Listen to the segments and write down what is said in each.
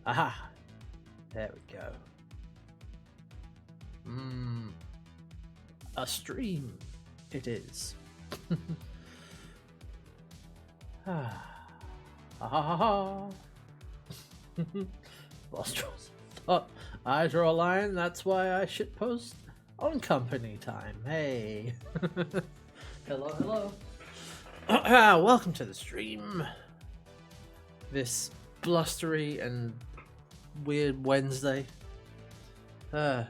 Aha! There we go. A stream it is. Ah. Ha ha ha. Lost thought I draw a line, that's why I shitpost on company time. Hey. Hello. Welcome to the stream. This blustery and weird Wednesday. Had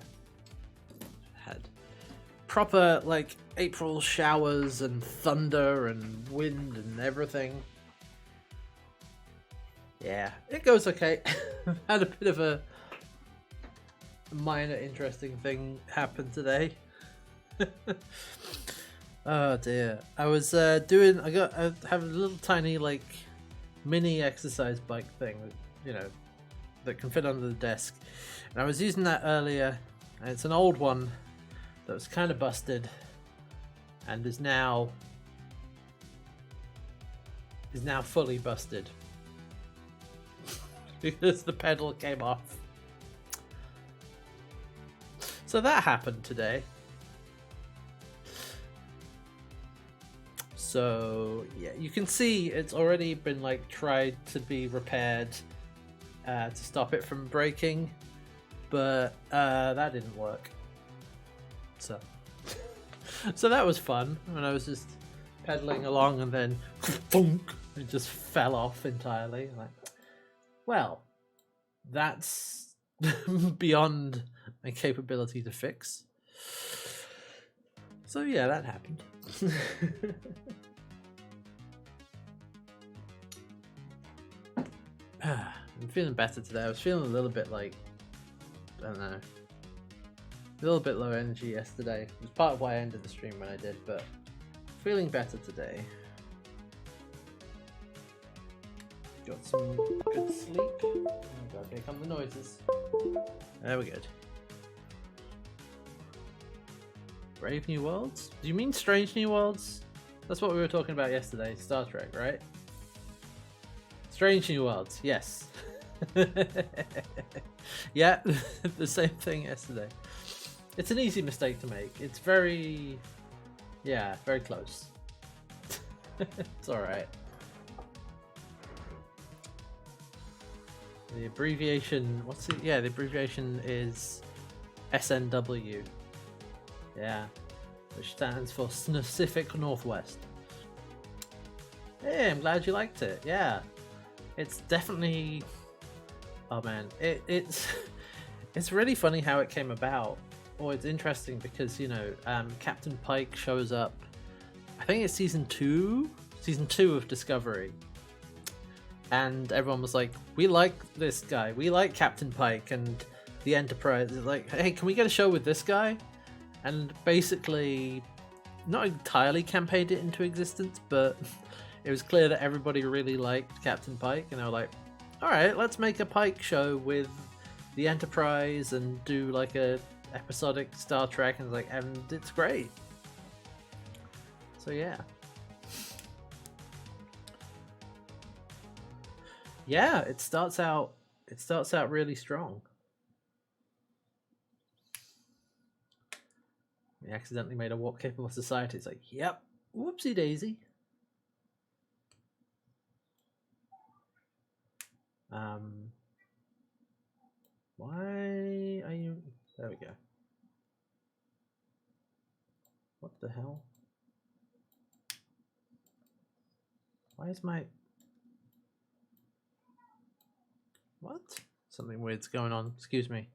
proper like April showers and thunder and wind and everything. Yeah, it goes okay. Had a bit of a minor interesting thing happen today. Oh dear. I was I have a little tiny like mini exercise bike thing that, you know, that can fit under the desk. And I was using that earlier, and it's an old one that was kind of busted and is now fully busted because the pedal came off. So that happened today. So yeah, you can see it's already been like tried to be repaired to stop it from breaking, but that didn't work. So that was fun when I was just pedaling along and then thunk, it just fell off entirely. Like, well, that's beyond my capability to fix. So yeah, that happened. I'm feeling better today. I was feeling a little bit like, I don't know, a little bit low energy yesterday. It was part of why I ended the stream when I did, but feeling better today. Got some good sleep. Oh god, here come the noises. There we go. Brave New Worlds? Do you mean Strange New Worlds? That's what we were talking about yesterday, Star Trek, right? Strange New Worlds, yes. Yeah, the same thing yesterday. It's an easy mistake to make. It's very close. It's alright. The abbreviation, the abbreviation is SNW. Yeah, which stands for Pacific Northwest. Hey, I'm glad you liked it. Yeah, it's definitely. Oh man, it's really funny how it came about. Or it's interesting because, you know, Captain Pike shows up. I think it's season two of Discovery, and everyone was like, "We like this guy. We like Captain Pike." And the Enterprise is like, "Hey, can we get a show with this guy?" And basically, not entirely campaigned it into existence, but it was clear that everybody really liked Captain Pike, and they were like, alright, let's make a Pike show with the Enterprise and do like a episodic Star Trek, and it's great. So yeah. Yeah, it starts out really strong. We accidentally made a warp capable society. It's like, yep, whoopsie daisy. Why are you? There we go. What the hell? Why is my? What? Something weird's going on. Excuse me.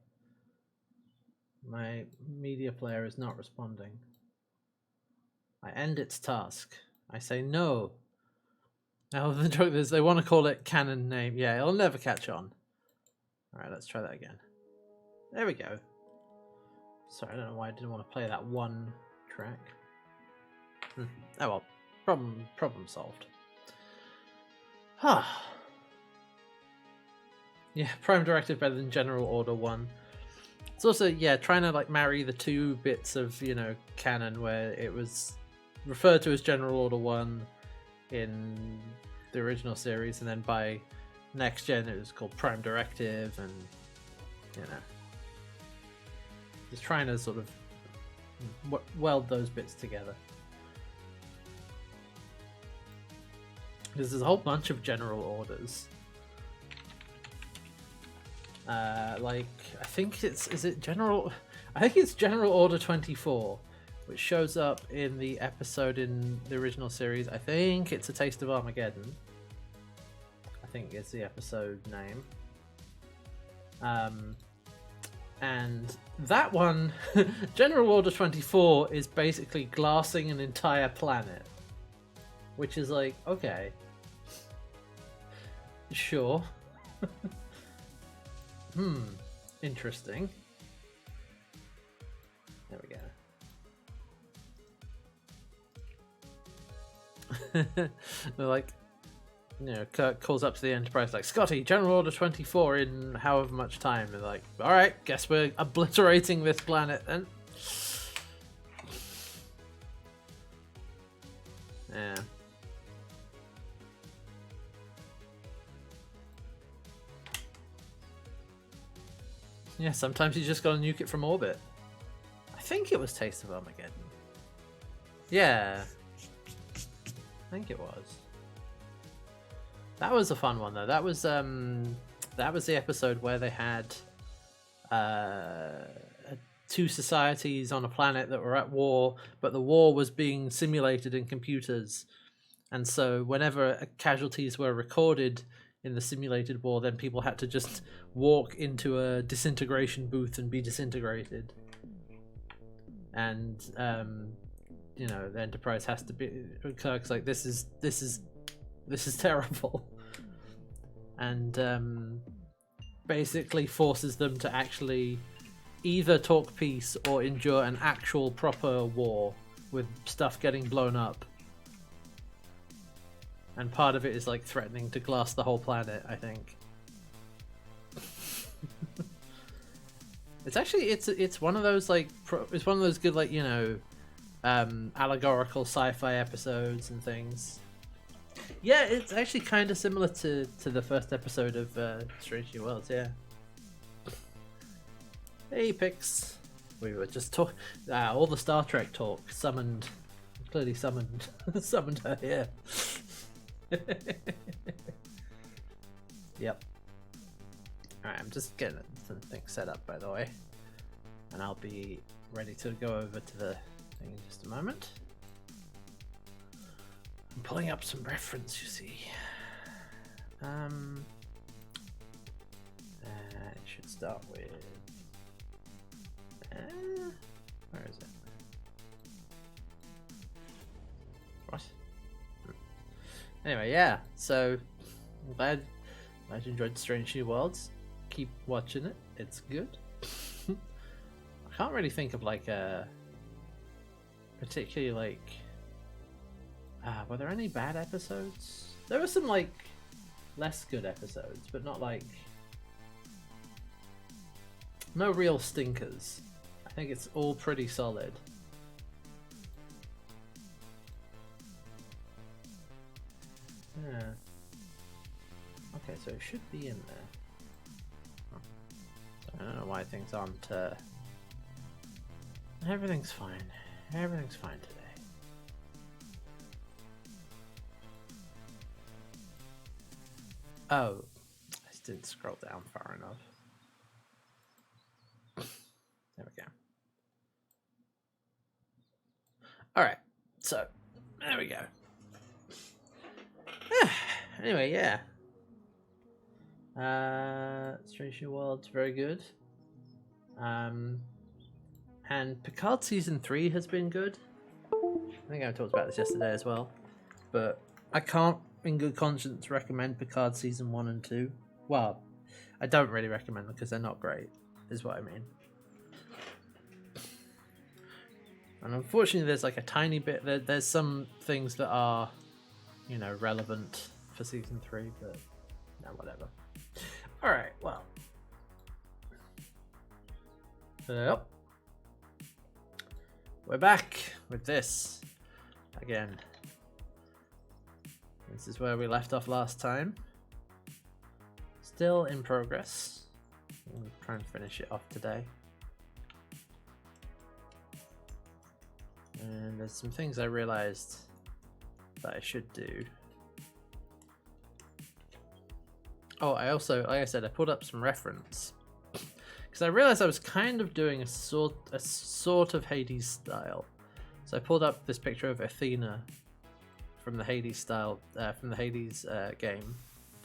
My media player is not responding. I end its task. I say no. Now the joke is they want to call it canon name. Yeah, it'll never catch on. Alright, let's try that again. There we go. Sorry, I don't know why I didn't want to play that one track. Oh well, problem solved. Yeah, Prime Directive better than General Order 1. It's also, yeah, trying to like marry the two bits of, you know, canon where it was referred to as General Order 1 in the original series, and then by Next Gen it was called Prime Directive, and you know, just trying to sort of weld those bits together. Because there's a whole bunch of general orders. Like, I think it's General Order 24, which shows up in the episode in the original series. I think it's A Taste of Armageddon. I think it's the episode name. And that one, General Order 24, is basically glassing an entire planet. Which is like, okay. Sure. Interesting. There we go. They're like, you know, Kirk calls up to the Enterprise like, Scotty, General Order 24 in however much time. They're like, alright, guess we're obliterating this planet then. Yeah. Yeah, sometimes you just gotta nuke it from orbit. I think it was Taste of Armageddon. Yeah. I think it was. That was a fun one though. That was the episode where they had two societies on a planet that were at war, but the war was being simulated in computers. And so whenever casualties were recorded in the simulated war, then people had to just walk into a disintegration booth and be disintegrated. And you know, the Enterprise has to be, Kirk's like, this is terrible. And basically forces them to actually either talk peace or endure an actual proper war with stuff getting blown up. And part of it is like threatening to glass the whole planet, I think. It's actually it's one of those like it's one of those good, like, you know, allegorical sci-fi episodes and things. Yeah, it's actually kind of similar to the first episode of Strange New Worlds. Yeah. Hey, Pix. We were just talking. All the Star Trek talk clearly summoned her here. Yep. Alright, I'm just getting some things set up, by the way. And I'll be ready to go over to the thing in just a moment. I'm pulling up some reference, you see. It should start with... where is it? What? Anyway, yeah, so I'm glad you enjoyed Strange New Worlds. Keep watching it, it's good. I can't really think of like a particularly like were there any bad episodes? There were some like less good episodes, but not like no real stinkers. I think it's all pretty solid. Yeah. Okay, so it should be in there. Huh. I don't know why things aren't. Everything's fine. Everything's fine today. Oh, I just didn't scroll down far enough. There we go. Alright, so, there we go. Anyway, yeah. Strange New Worlds, very good. And Picard Season 3 has been good. I think I talked about this yesterday as well. But I can't, in good conscience, recommend Picard Season 1 and 2. Well, I don't really recommend them because they're not great, is what I mean. And unfortunately, there's like a tiny bit, there's some things that are, you know, relevant for Season 3, but no, whatever. Alright, well. Yep. We're back with this again. This is where we left off last time. Still in progress. I'm going to try and finish it off today. And there's some things I realized that I should do. Oh, I also, like I said, I pulled up some reference because I realized I was kind of doing a sort of Hades style. So I pulled up this picture of Athena from the Hades style, from the Hades game,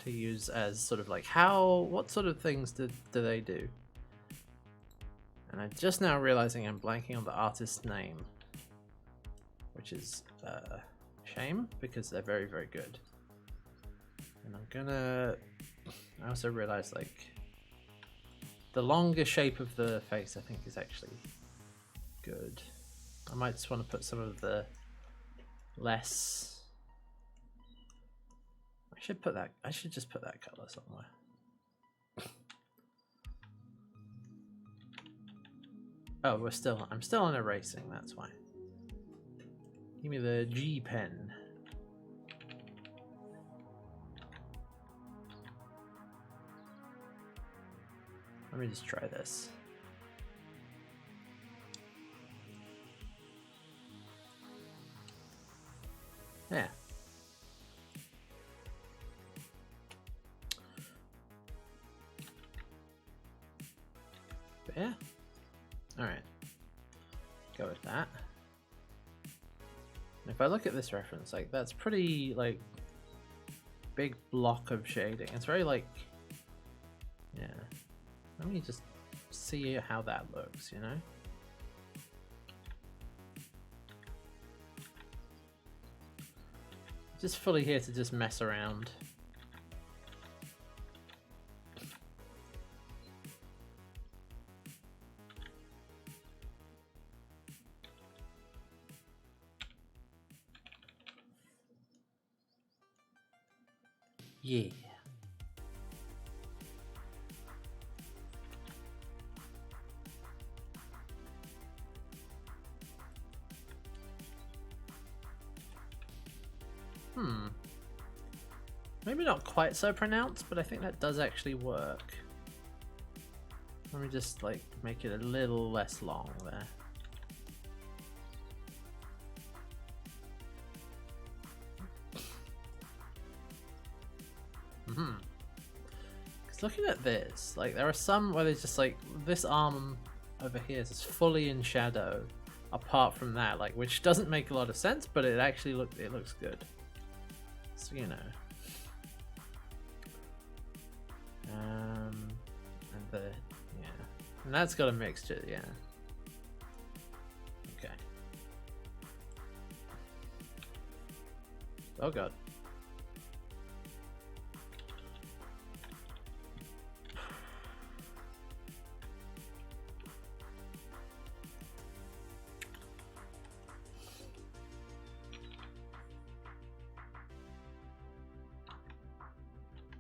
to use as sort of like what sort of things do they do? And I'm just now realizing I'm blanking on the artist's name, which is a shame because they're very, very good. And I also realized like the longer shape of the face I think is actually good. I might just want to put some of the less, I should just put that color somewhere. Oh, I'm still on erasing, that's why. Give me the G pen. Let me just try this. Yeah. But yeah. Alright. Go with that. And if I look at this reference, like that's pretty like big block of shading. It's very like, yeah. Let me just see how that looks, you know? Just fully here to just mess around. Yeah. Maybe not quite so pronounced, but I think that does actually work. Let me just like make it a little less long there. Because looking at this, like there are some where there's just like this arm over here is just fully in shadow. Apart from that, like which doesn't make a lot of sense, but it actually looks good. So you know. And that's got a mixture, yeah. Okay. Oh god.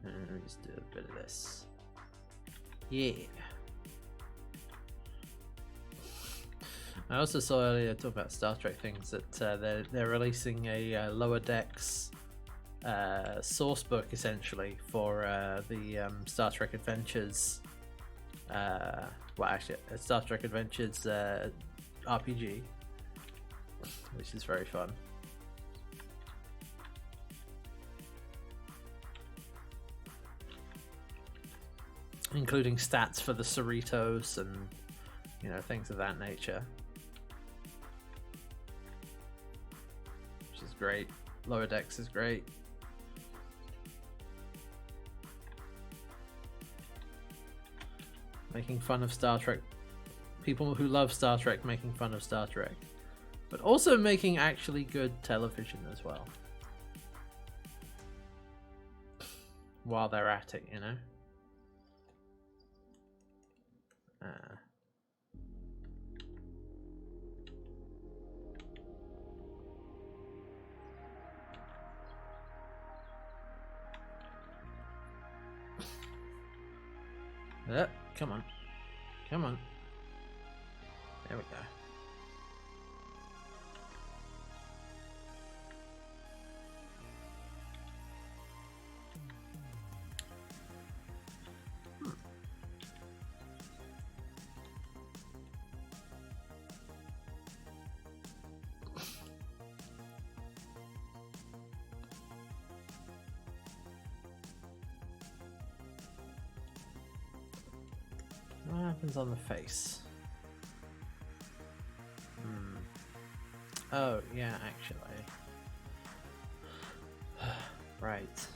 Let me just do a bit of this. Yeah. I also saw earlier talk about Star Trek things that they're releasing a Lower Decks source book essentially for the Star Trek Adventures. Well, actually, Star Trek Adventures RPG, which is very fun. Including stats for the Cerritos and things of that nature. Great. Lower Decks is great. Making fun of Star Trek. People who love Star Trek making fun of Star Trek. But also making actually good television as well. While they're at it, you know? Come on. Come on. There we go. What happens on the face? Oh, yeah, actually. Right.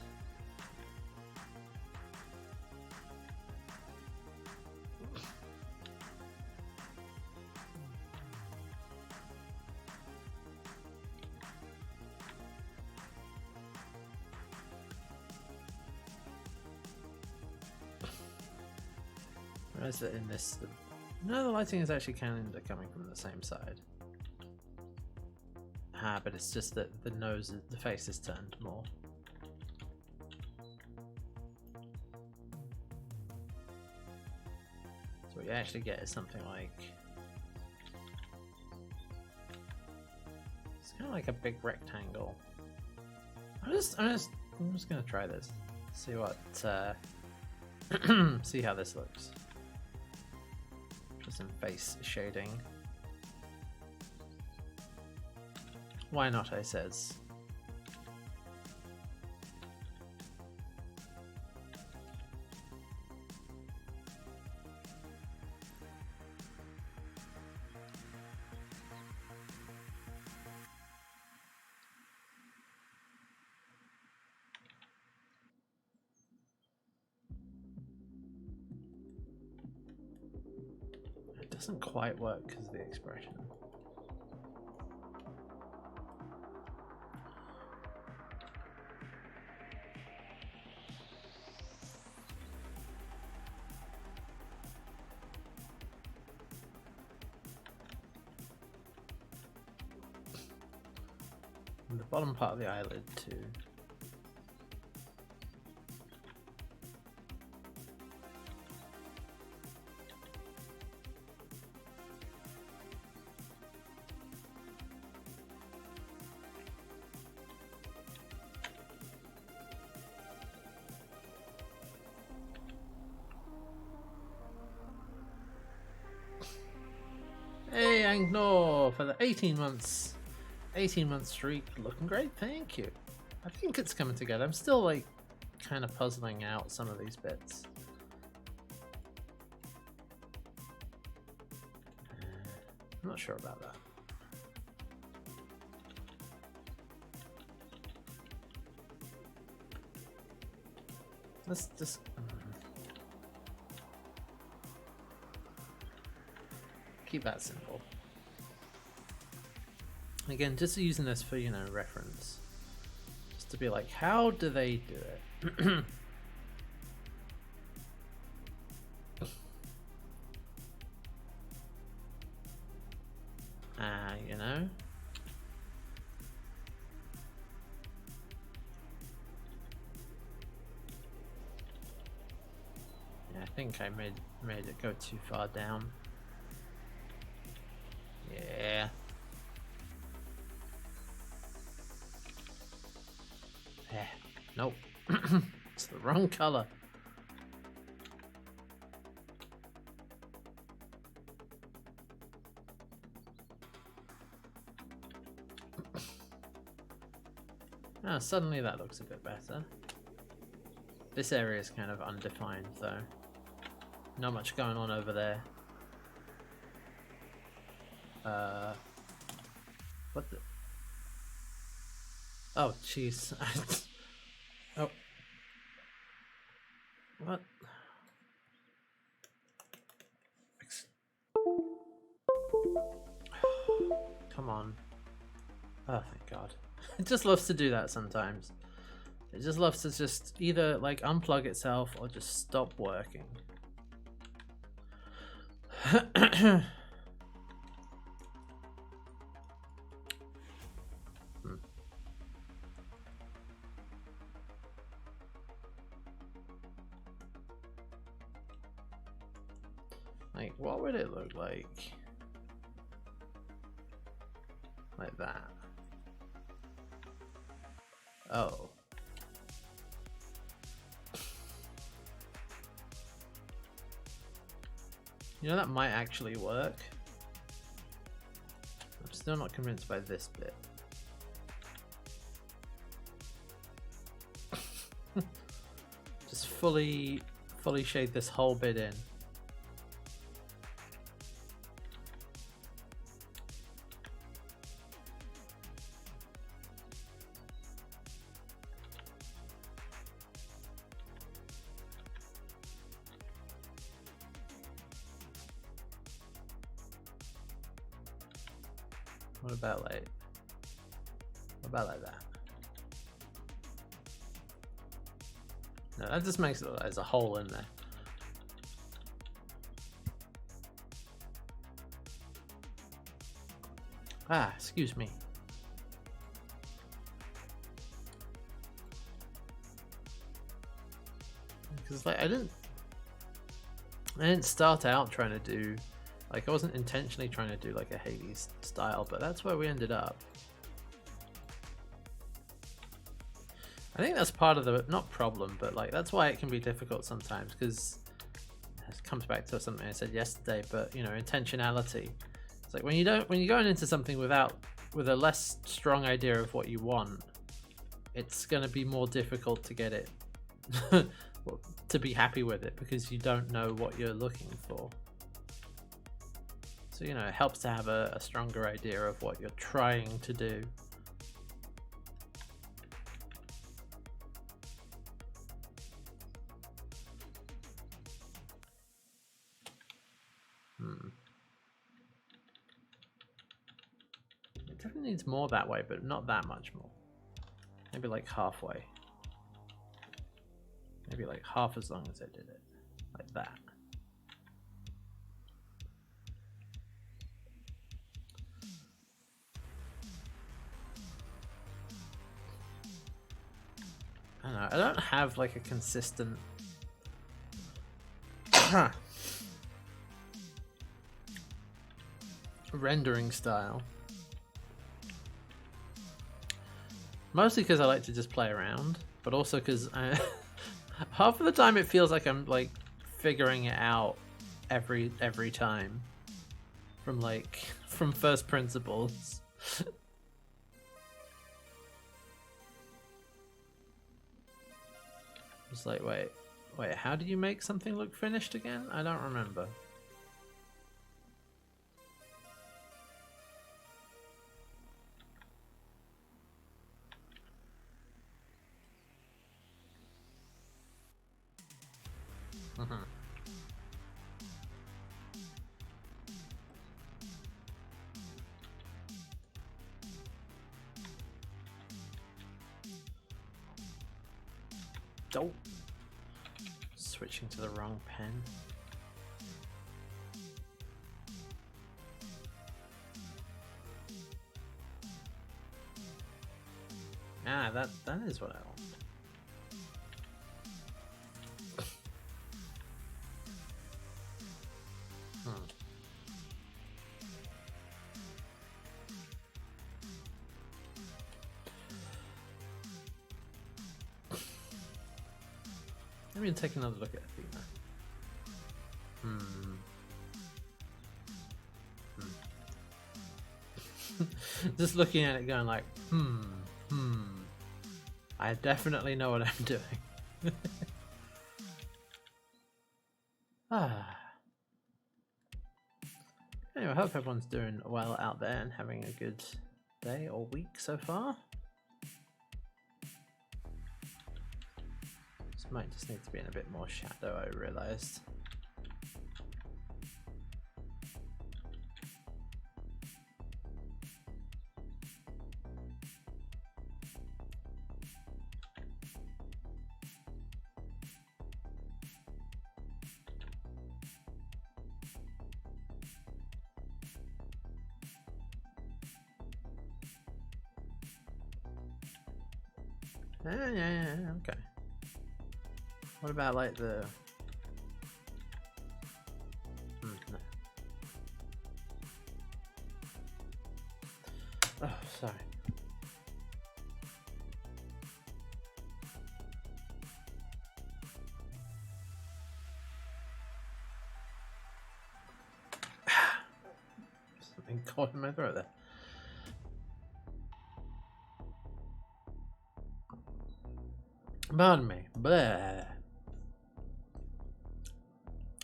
Where is it in this? No, the lighting is actually kind of coming from the same side. Ah, but it's just that the nose, the face is turned more. So what you actually get is something like, it's kind of like a big rectangle. I'm just gonna try this. See what, see how this looks. Just some face shading. Why not, I says. It doesn't quite work because of the expression. And the bottom part of the eyelid too. Hey, Angno, for the 18 months streak, looking great, thank you. I think it's coming together. I'm still like kind of puzzling out some of these bits. I'm not sure about that. Let's just keep that simple. Again, just using this for, you know, reference. Just to be like, how do they do it? You know? Yeah, I think I made it go too far down. Yeah. Nope. It's the wrong color. Ah, suddenly that looks a bit better. This area is kind of undefined though. Not much going on over there. What the? Oh, jeez. Oh. What? Come on. Oh, thank God. It just loves to do that sometimes. It just loves to just either like unplug itself or just stop working. Like, what would it look like? Like that. Oh. You know, that might actually work. I'm still not convinced by this bit. Just fully shade this whole bit in. What about like that? No, that just makes it look like there's a hole in there. Ah, excuse me. Because like I didn't start out trying to do, like I wasn't intentionally trying to do like a Hades style, but that's where we ended up. I think that's part of the, not problem, but like that's why it can be difficult sometimes, because it comes back to something I said yesterday, but you know, intentionality. It's like when you're going into something with a less strong idea of what you want, it's going to be more difficult to get it to be happy with it, because you don't know what you're looking for. So you know, it helps to have a stronger idea of what you're trying to do. It definitely needs more that way, but not that much more. Maybe like halfway. Maybe like half as long as I did it. Like that. I don't know. I don't have like a consistent rendering style. Mostly because I like to just play around, but also because half of the time it feels like I'm like figuring it out every time from first principles. It's like, wait, how do you make something look finished again? I don't remember. Oh, switching to the wrong pen. Ah, that is what I want. Let me take another look at Athena. Just looking at it going like, I definitely know what I'm doing. Anyway, I hope everyone's doing well out there and having a good day or week so far. This might just need to be in a bit more shadow, I realised. Yeah, okay. What about like the... no. Oh, sorry. Something caught in my throat there. Pardon me. Blah.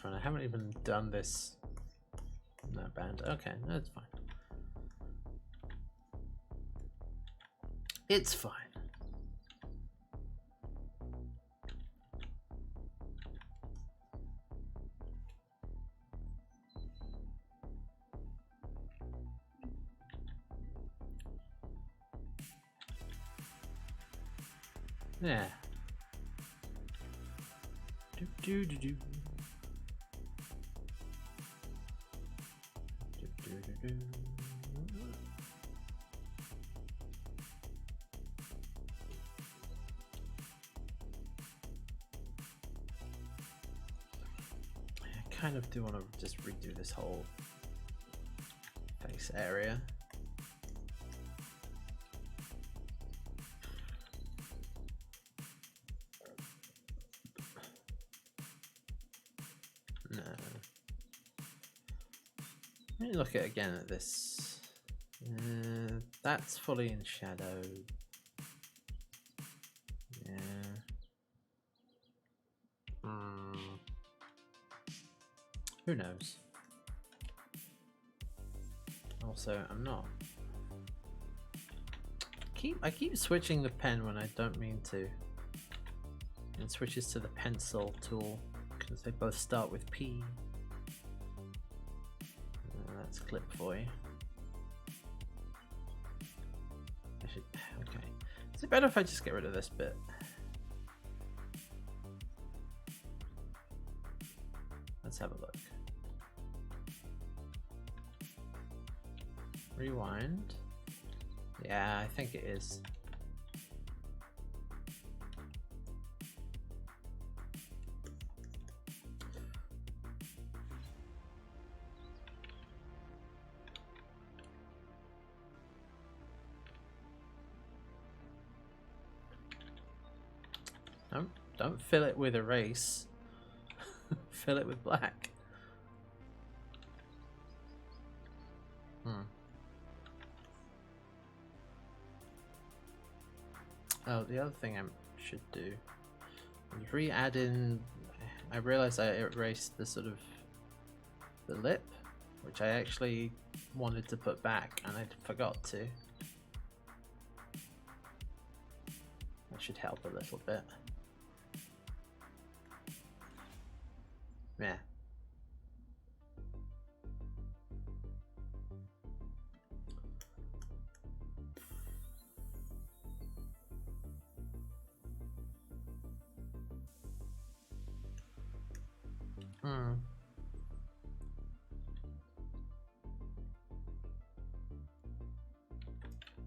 And I haven't even done this in that band. Okay, that's fine. It's fine. Yeah. Do do do do. Do do do do. I kind of do want to just redo this whole face area. No. Let me look again at this. That's fully in shadow. Yeah. Who knows? Also, I'm not. I keep switching the pen when I don't mean to. And switches to the pencil tool because they both start with P. That's clip for you. I should. Okay. Is it better if I just get rid of this bit? Let's have a look. Rewind. Yeah, I think it is. Don't fill it with erase. Fill it with black. Oh, the other thing I should do is re-add in. I realized I erased the sort of the lip, which I actually wanted to put back, and I forgot to. That should help a little bit. Yeah.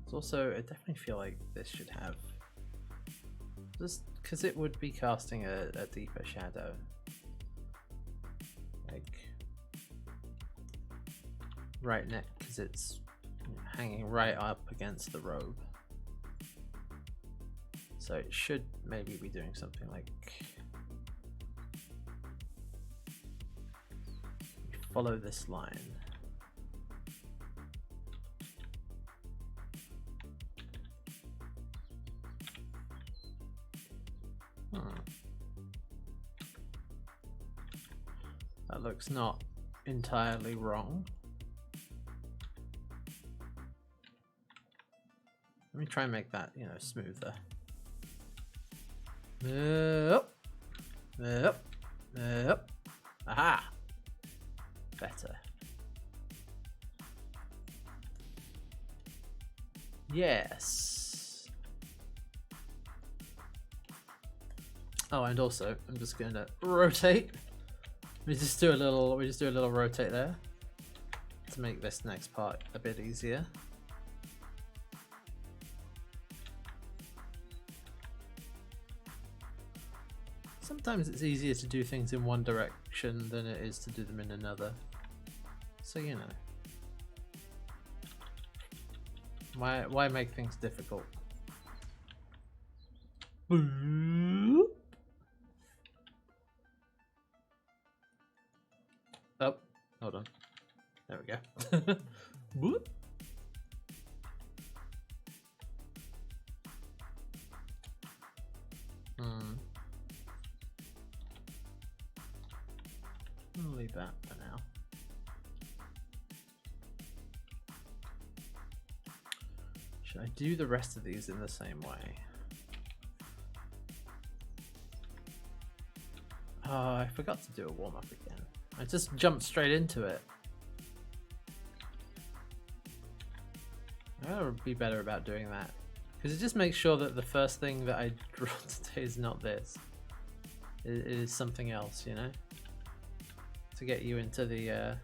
It's also, I definitely feel like this should have, just because it would be casting a deeper shadow. Like right neck, because it's hanging right up against the robe. So it should maybe be doing something like follow this line. That looks not entirely wrong. Let me try and make that, smoother. Up. Aha! Better. Yes. Oh, and also, I'm just going to rotate. We just do a little rotate there to make this next part a bit easier. Sometimes it's easier to do things in one direction than it is to do them in another. So, why make things difficult? Oh, hold on. There we go. Boop. I'll leave that for now. Should I do the rest of these in the same way? Oh, I forgot to do a warm-up again. I just jumped straight into it. I gotta be better about doing that. Because it just makes sure that the first thing that I draw today is not this. It is something else, you know? To get you into the...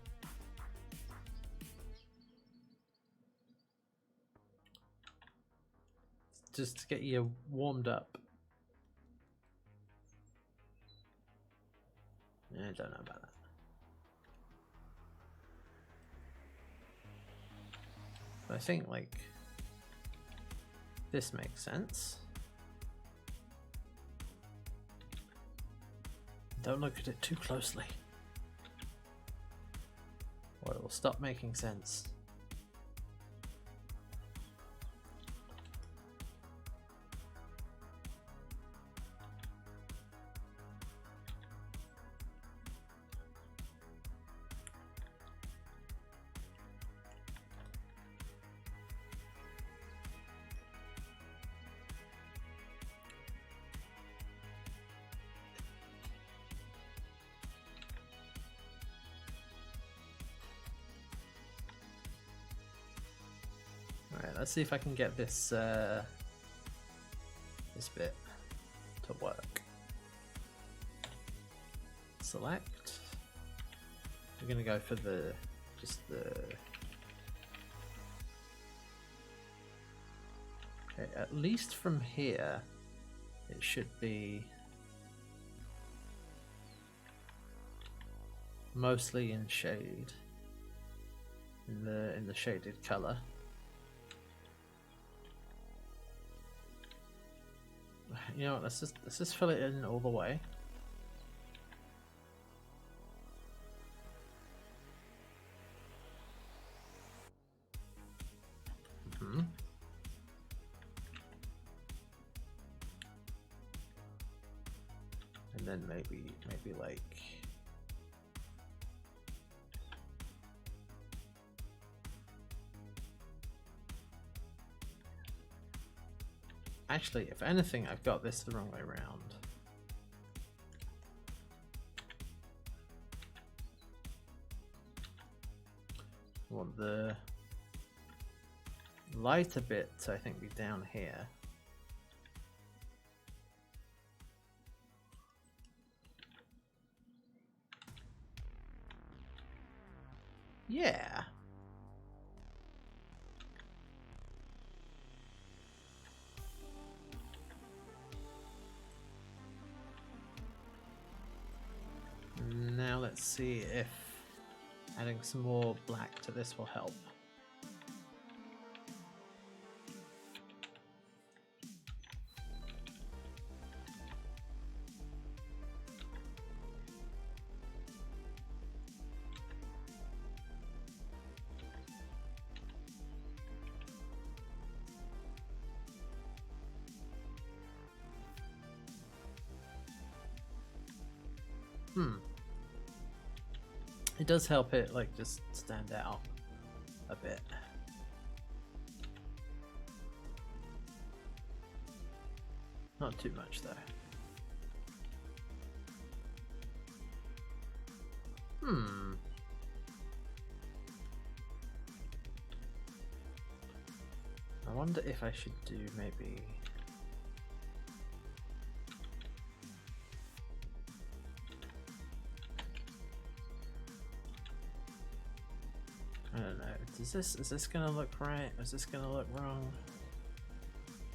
just to get you warmed up. I don't know about that. But I think, like, this makes sense. Don't look at it too closely, or it will stop making sense. Alright, let's see if I can get this this bit to work. Select. We're gonna go for the okay, at least from here it should be mostly in shade, in the shaded color. You know what, let's just fill it in all the way. And then maybe like actually, if anything, I've got this the wrong way around. I want the lighter bit to, I think, be down here. Yeah. Now let's see if adding some more black to this will help. It does help it, like, just stand out a bit. Not too much though. I wonder if I should do maybe... I don't know. Is this gonna look right? Is this gonna look wrong?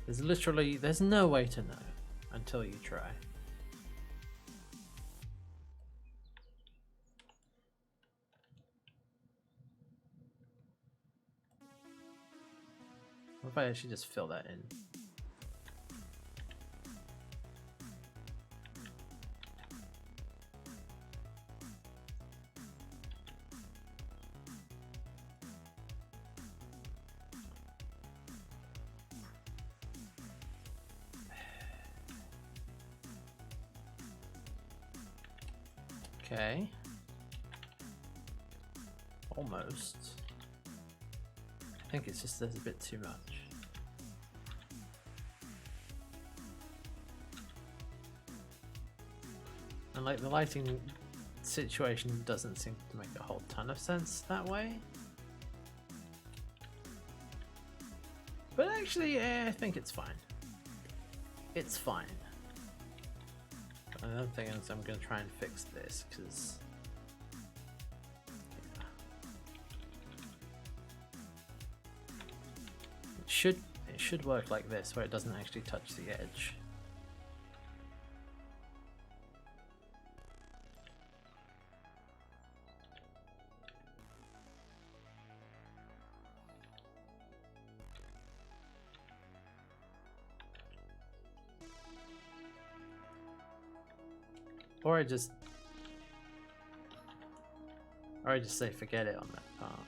There's no way to know until you try. What if I actually just fill that in? Okay. Almost. I think it's just there's a bit too much. And like the lighting situation doesn't seem to make a whole ton of sense that way. But actually, I think it's fine. It's fine. Another thing is I'm going to try and fix this, because... Yeah. It should work like this, where it doesn't actually touch the edge. Or I just say forget it on that part.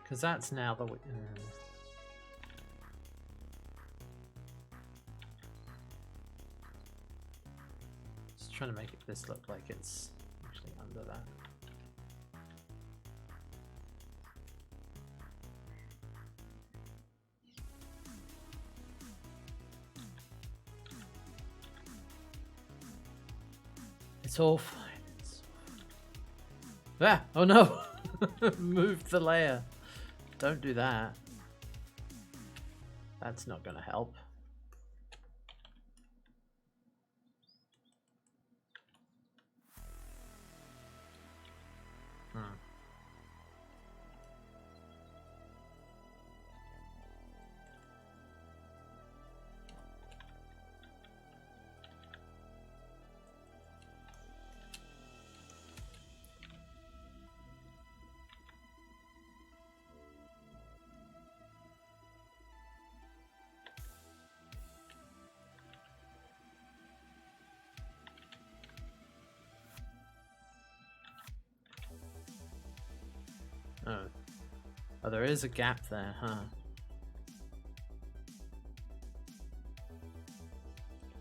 Because that's now the... Just trying to make this look like it's actually under that. It's all fine. Ah! Oh no! Moved the layer. Don't do that. That's not going to help. Oh, there is a gap there, huh?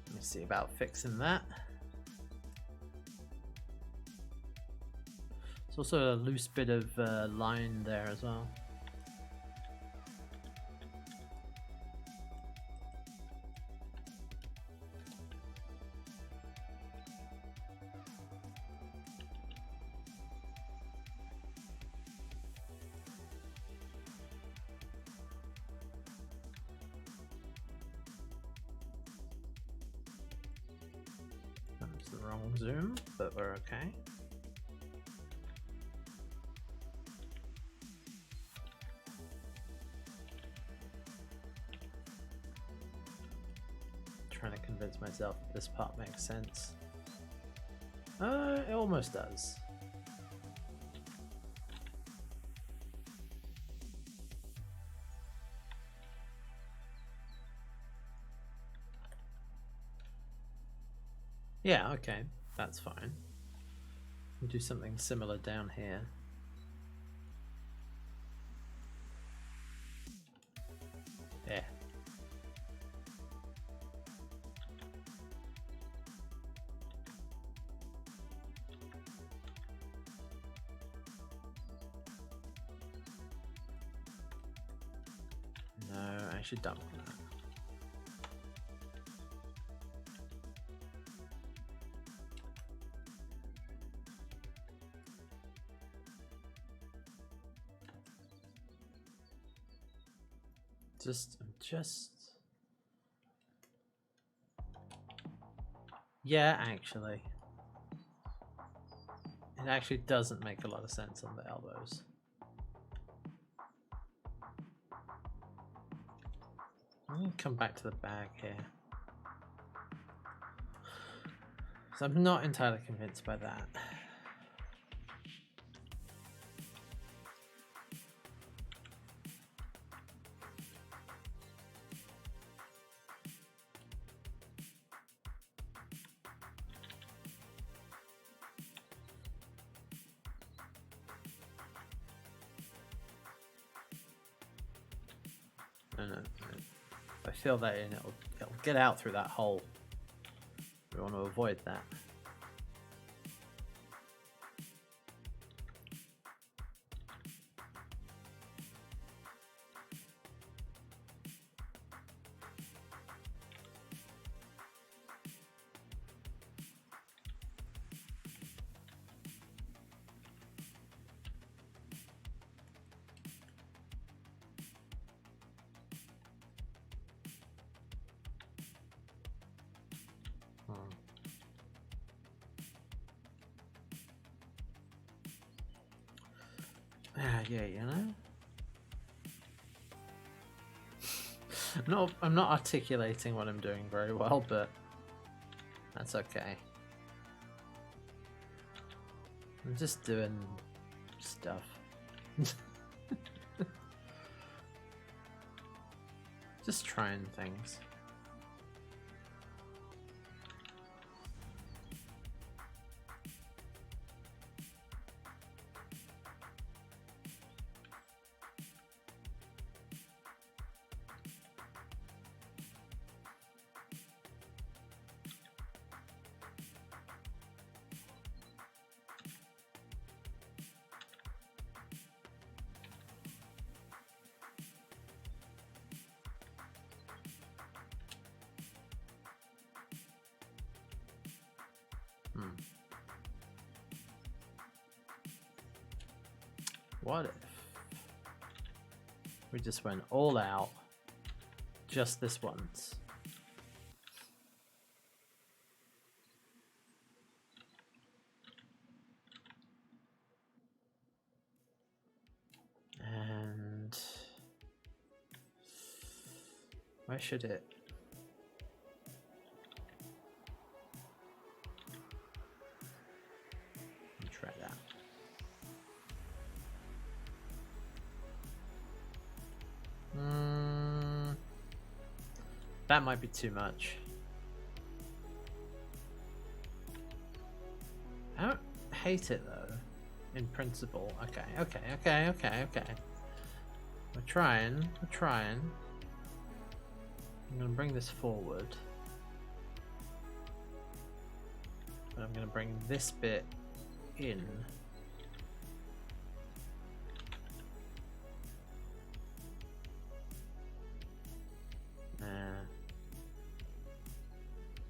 Let me see about fixing that. There's also a loose bit of line there as well. That's the wrong zoom, but we're okay. Trying to convince myself that this part makes sense. It almost does. Yeah, okay, that's fine. We'll do something similar down here. Yeah. No, I should dump that. Just... Yeah, actually. It actually doesn't make a lot of sense on the elbows. I'm gonna come back to the bag here. So I'm not entirely convinced by that. No. If I fill that in, it'll get out through that hole. We want to avoid that. Yeah, you know. I'm not articulating what I'm doing very well, but that's okay. I'm just doing stuff. Just trying things. What if we just went all out just this once? And where should it? Try that. That might be too much. I don't hate it though, in principle. Okay. We're trying. I'm gonna bring this forward. But I'm gonna bring this bit in.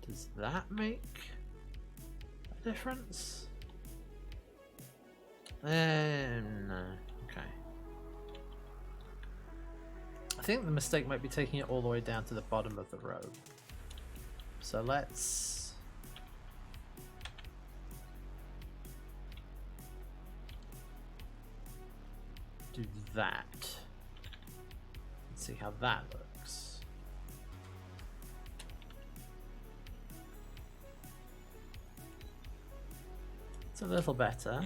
Does that make a difference? No. Okay. I think the mistake might be taking it all the way down to the bottom of the road. So let's do that. Let's see how that looks. It's a little better.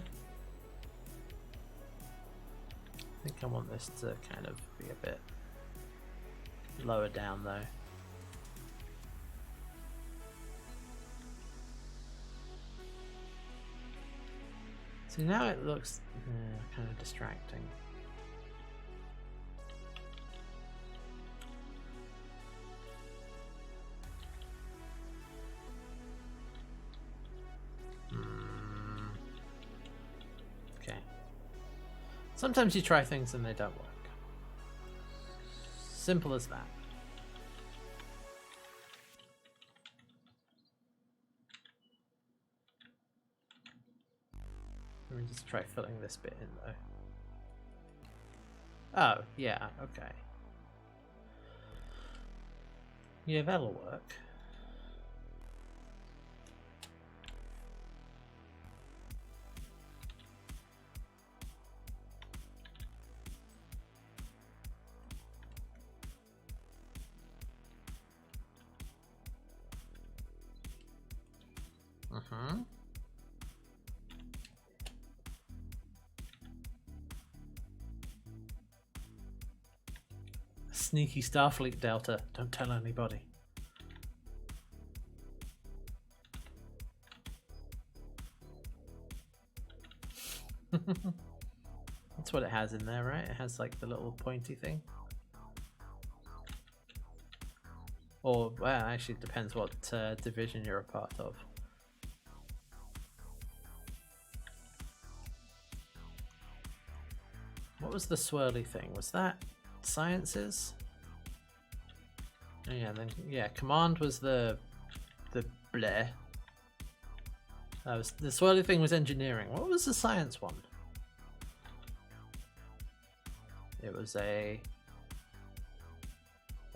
I think I want this to kind of be a bit lower down though. See, now it looks kind of distracting. Okay. Sometimes you try things and they don't work. Simple as that. Let me just try filling this bit in though. Oh, yeah, okay. Yeah, that'll work. Sneaky Starfleet Delta. Don't tell anybody. That's what it has in there, right? It has like the little pointy thing. Or, well, actually it depends what division you're a part of. What was the swirly thing? Was that sciences? Oh, yeah, then yeah, command was the bleh. That was the swirly thing was engineering. What was the science one? It was a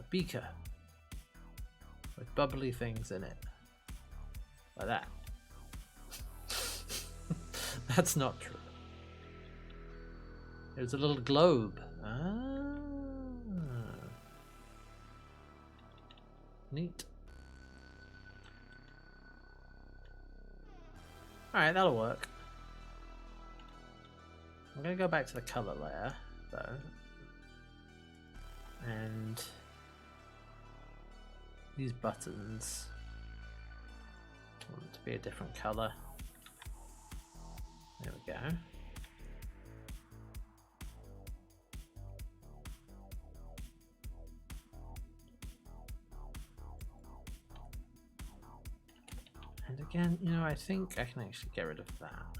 beaker with bubbly things in it. Like that. That's not true. There's a little globe. Ah. Neat. Alright, that'll work. I'm going to go back to the color layer, though. And these buttons, I want it to be a different color. There we go. And again, you know, I think I can actually get rid of that.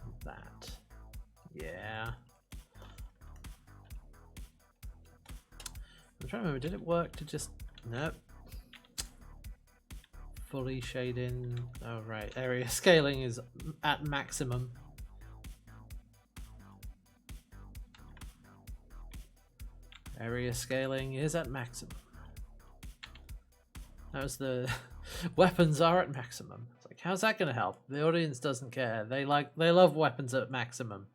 And that. Yeah. I'm trying to remember, did it work to just... Nope. Fully shading. Oh, right. Area scaling is at maximum. Area scaling is at maximum. That was the... Weapons are at maximum. It's like, how's that going to help? The audience doesn't care. They love weapons at maximum.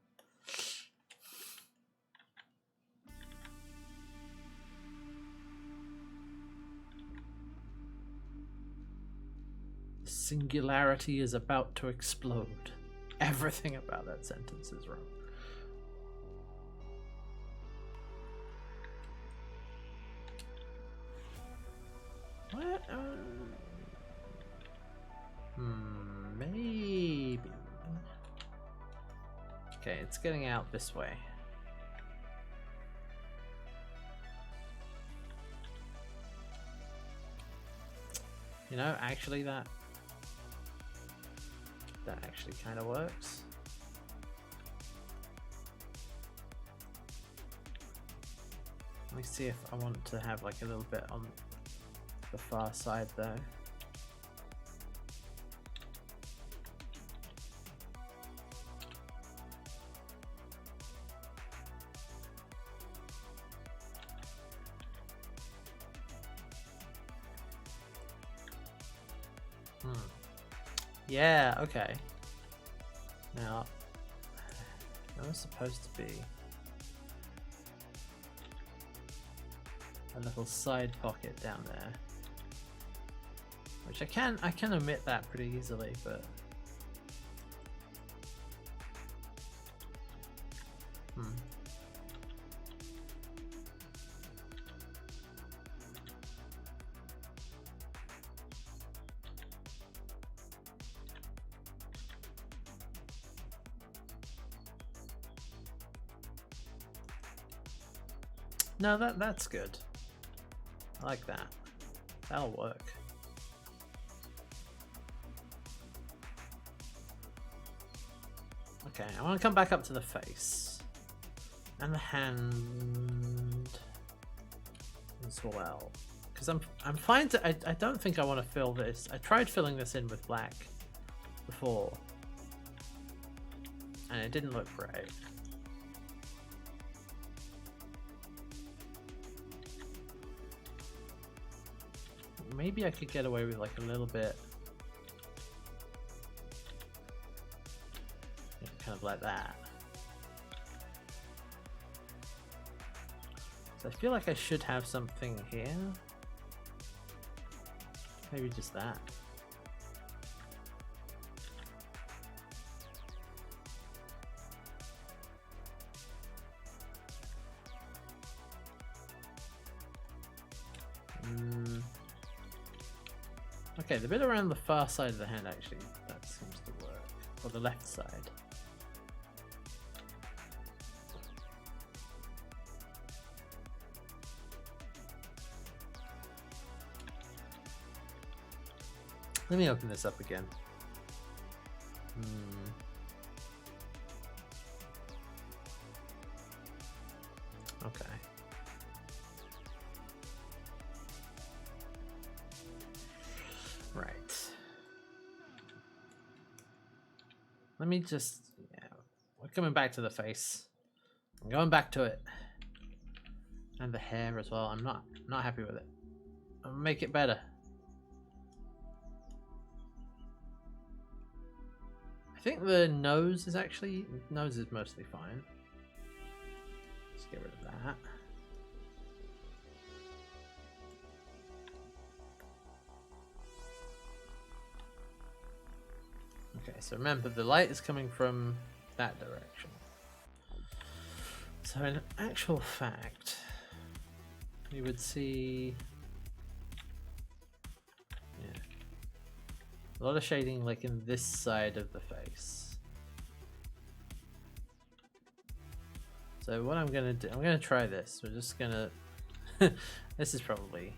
Singularity is about to explode. Everything about that sentence is wrong. What? Maybe. Okay, it's getting out this way. You know, actually that actually kind of works. Let me see if I want to have like a little bit on the far side though. Yeah, okay. Now, that was supposed to be a little side pocket down there, which I can omit that pretty easily, but no, that's good. I like that. That'll work. Okay, I want to come back up to the face and the hand as well, because I'm fine to. I don't think I want to fill this. I tried filling this in with black before, and it didn't look right. Maybe I could get away with like a little bit, kind of like that. So I feel like I should have something here. Maybe just that. Okay, the bit around the far side of the hand actually, that seems to work. Or the left side. Let me open this up again. Okay. Right. Let me just, yeah, we're coming back to the face. I'm going back to it. And the hair as well. I'm not happy with it. I'll make it better. think the nose is mostly fine. Let's get rid of that. Okay, so remember the light is coming from that direction. So in actual fact, you would see, yeah, a lot of shading like in this side of the face. So what I'm gonna do, I'm gonna try this. We're just gonna, this is probably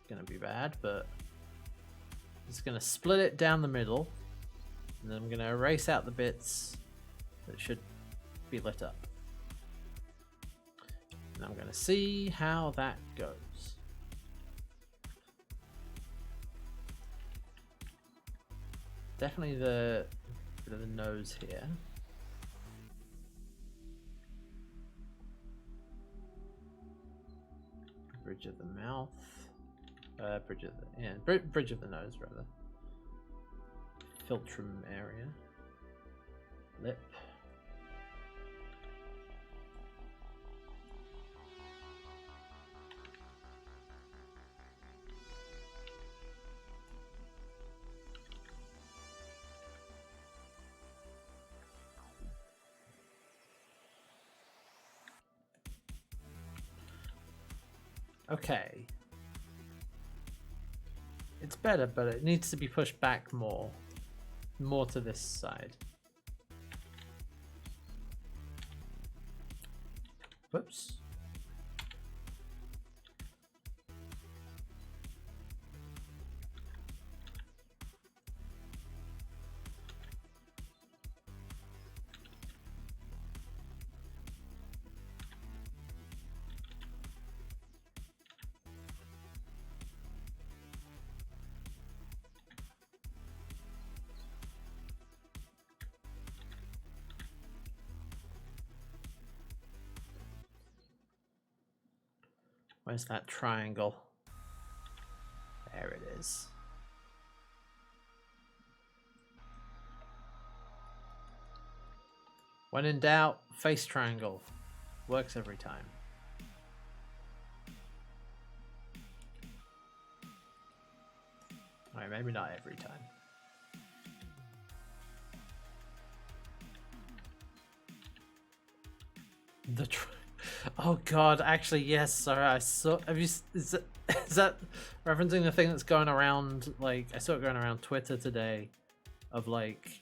gonna be bad, but I'm just gonna split it down the middle, and then I'm gonna erase out the bits that should be lit up. And I'm gonna see how that goes. Definitely the bit of the nose here. Bridge of the mouth. Bridge of the nose rather. Philtrum area. Lip. Okay. It's better, but it needs to be pushed back more. More to this side. Whoops. Where's that triangle? There it is. When in doubt, face triangle. Works every time. Alright, maybe not every time. Oh god, actually yes, sorry, I saw, have you, is that referencing the thing that's going around, like, I saw it going around Twitter today, of like,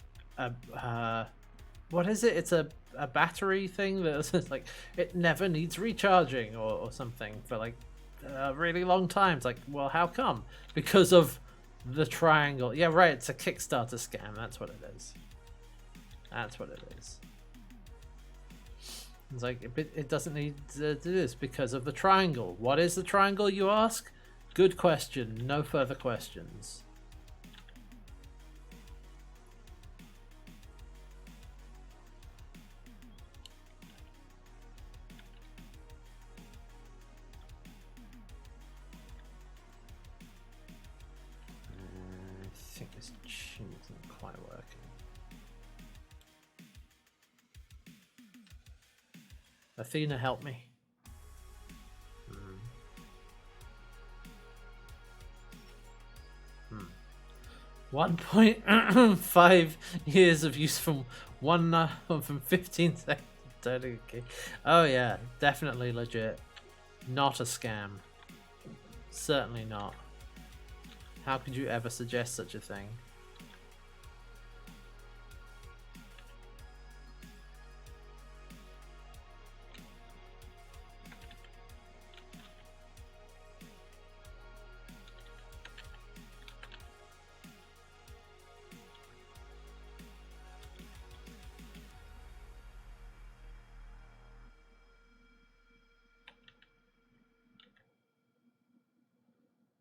what is it, it's a battery thing that's like, it never needs recharging, or something, for like, a really long time. It's like, well, how come? Because of the triangle. Yeah, right, it's a Kickstarter scam, that's what it is. That's what it is. It's like, it doesn't need to do this because of the triangle. What is the triangle, you ask? Good question. No further questions. I think this chin isn't quite working. Athena, help me. 1.5 years of use from 15 seconds. Totally okay. Oh yeah, definitely legit. Not a scam. Certainly not. How could you ever suggest such a thing?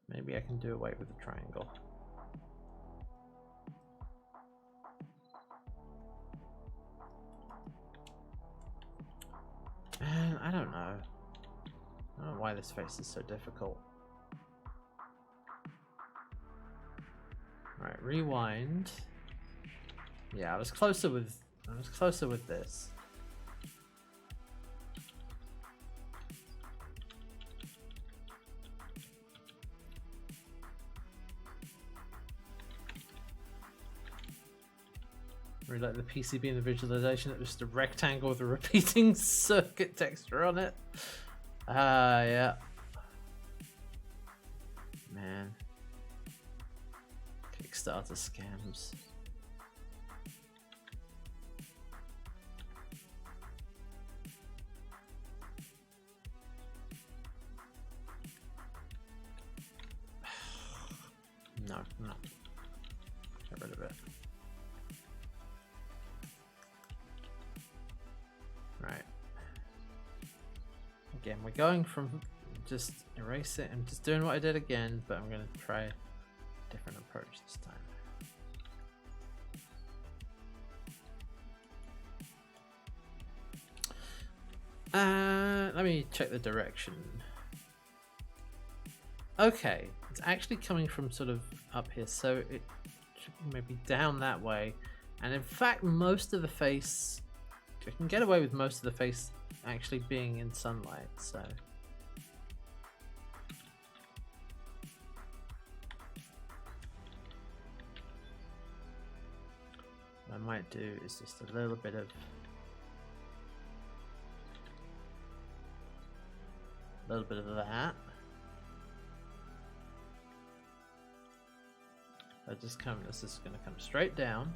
Maybe I can do away with the triangle. Man, I don't know. I don't know why this face is so difficult. Alright, rewind. Yeah, I was closer with this. Really like the PCB and the visualization. It was just a rectangle with a repeating circuit texture on it. Yeah. Man. Kickstarter scams. No. Get rid of it. Right. Again, we're going from just erase it. I'm just doing what I did again, but I'm going to try a different approach this time. Let me check the direction. Okay, it's actually coming from sort of up here, so it should be maybe down that way. And in fact, most of the face, I can get away with most of the face actually being in sunlight, so. What I might do is just a little bit of that. This is going to come straight down.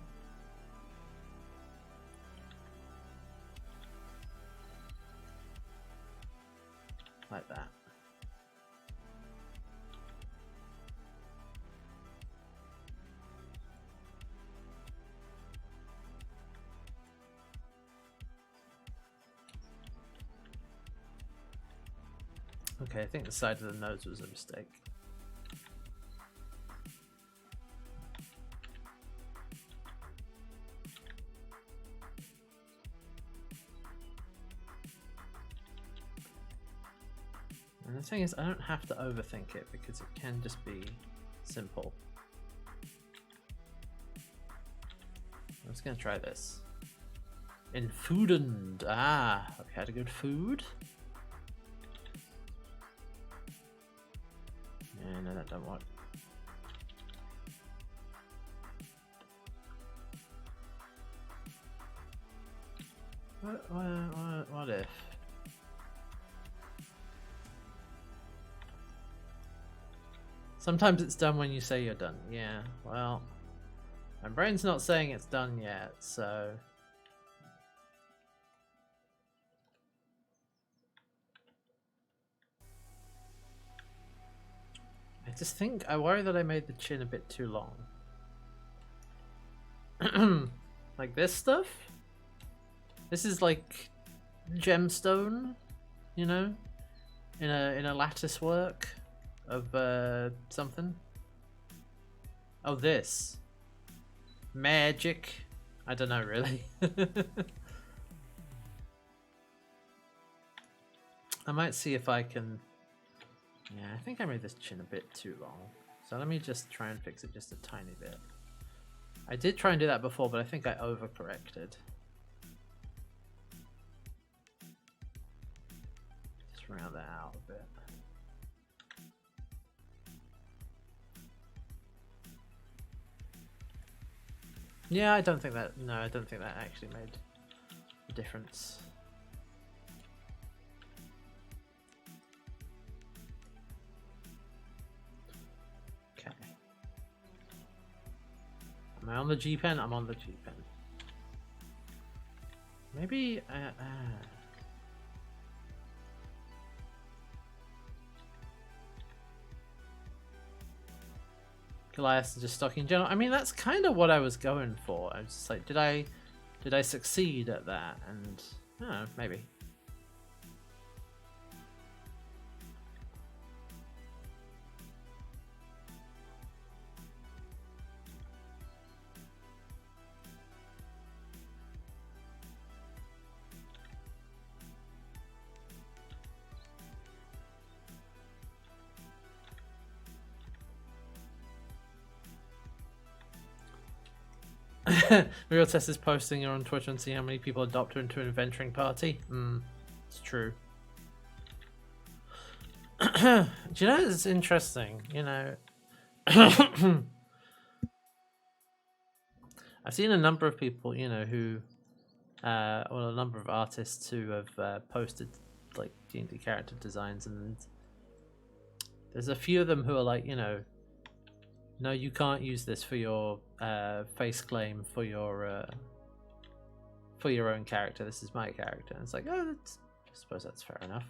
Like that. Okay, I think the side of the nose was a mistake. And the thing is, I don't have to overthink it because it can just be simple. I'm just gonna try this. In foodend. Ah, have you had a good food? Yeah, no, that don't work. What if? Sometimes it's done when you say you're done. Yeah, well, my brain's not saying it's done yet, so. I worry that I made the chin a bit too long. Like this stuff? This is like gemstone, you know? In a lattice work of something. Oh, this. Magic. I don't know really. I might see if I can. Yeah, I think I made this chin a bit too long. So let me just try and fix it just a tiny bit. I did try and do that before, but I think I overcorrected. Just round that out a bit. Yeah, I don't think that actually made a difference. Okay. Am I on the G pen? I'm on the G pen. Maybe Goliath is just stock in general. I mean, that's kind of what I was going for. I was just like, did I succeed at that? And I don't know, maybe. Real Tess is posting her on Twitch and see how many people adopt her into an adventuring party. It's true. Do you know, it's interesting, you know. I've seen a number of people, you know, who well, a number of artists who have posted like D&D character designs, and there's a few of them who are like, you know, no, you can't use this for your face claim for your own character. This is my character. And it's like, oh, I suppose that's fair enough.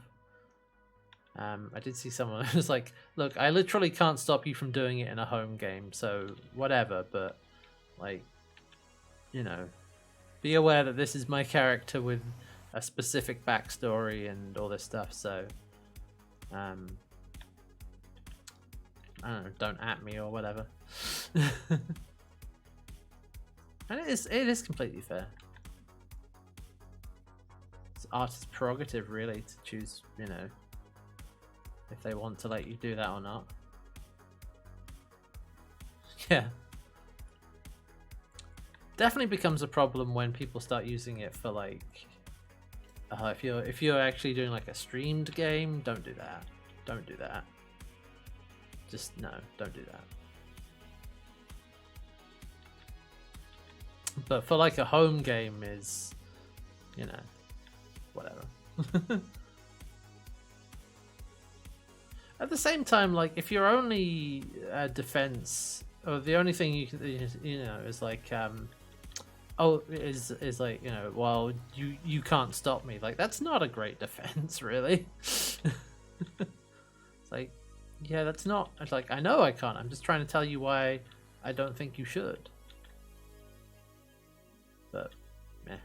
I did see someone who was like, look, I literally can't stop you from doing it in a home game, so whatever, but like, you know, be aware that this is my character with a specific backstory and all this stuff, so I don't know, don't at me or whatever. And it is completely fair. It's artist's prerogative really to choose, you know, if they want to let you do that or not. Yeah. Definitely becomes a problem when people start using it for like if you're actually doing like a streamed game, don't do that. Don't do that. Just no, don't do that. But for like a home game is, you know, whatever. At the same time, like if your only defense, or the only thing you can, you know, is like is like, you know, well, you can't stop me. Like that's not a great defense, really. It's like, yeah, that's not. It's like, I know I can't. I'm just trying to tell you why I don't think you should. But, meh.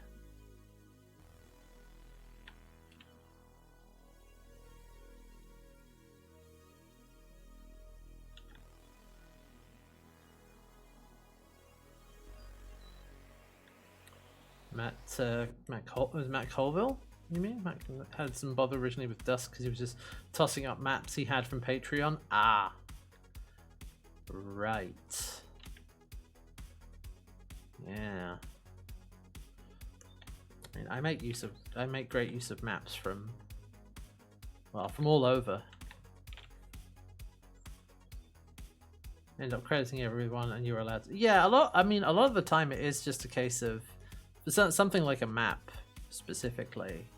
Matt Colville? You mean? Matt had some bother originally with Dusk because he was just tossing up maps he had from Patreon. Ah, right. Yeah. I mean, I make great use of maps from, well, from all over. End up crediting everyone, and you're allowed to. Yeah, a lot of the time it is just a case of something like a map specifically.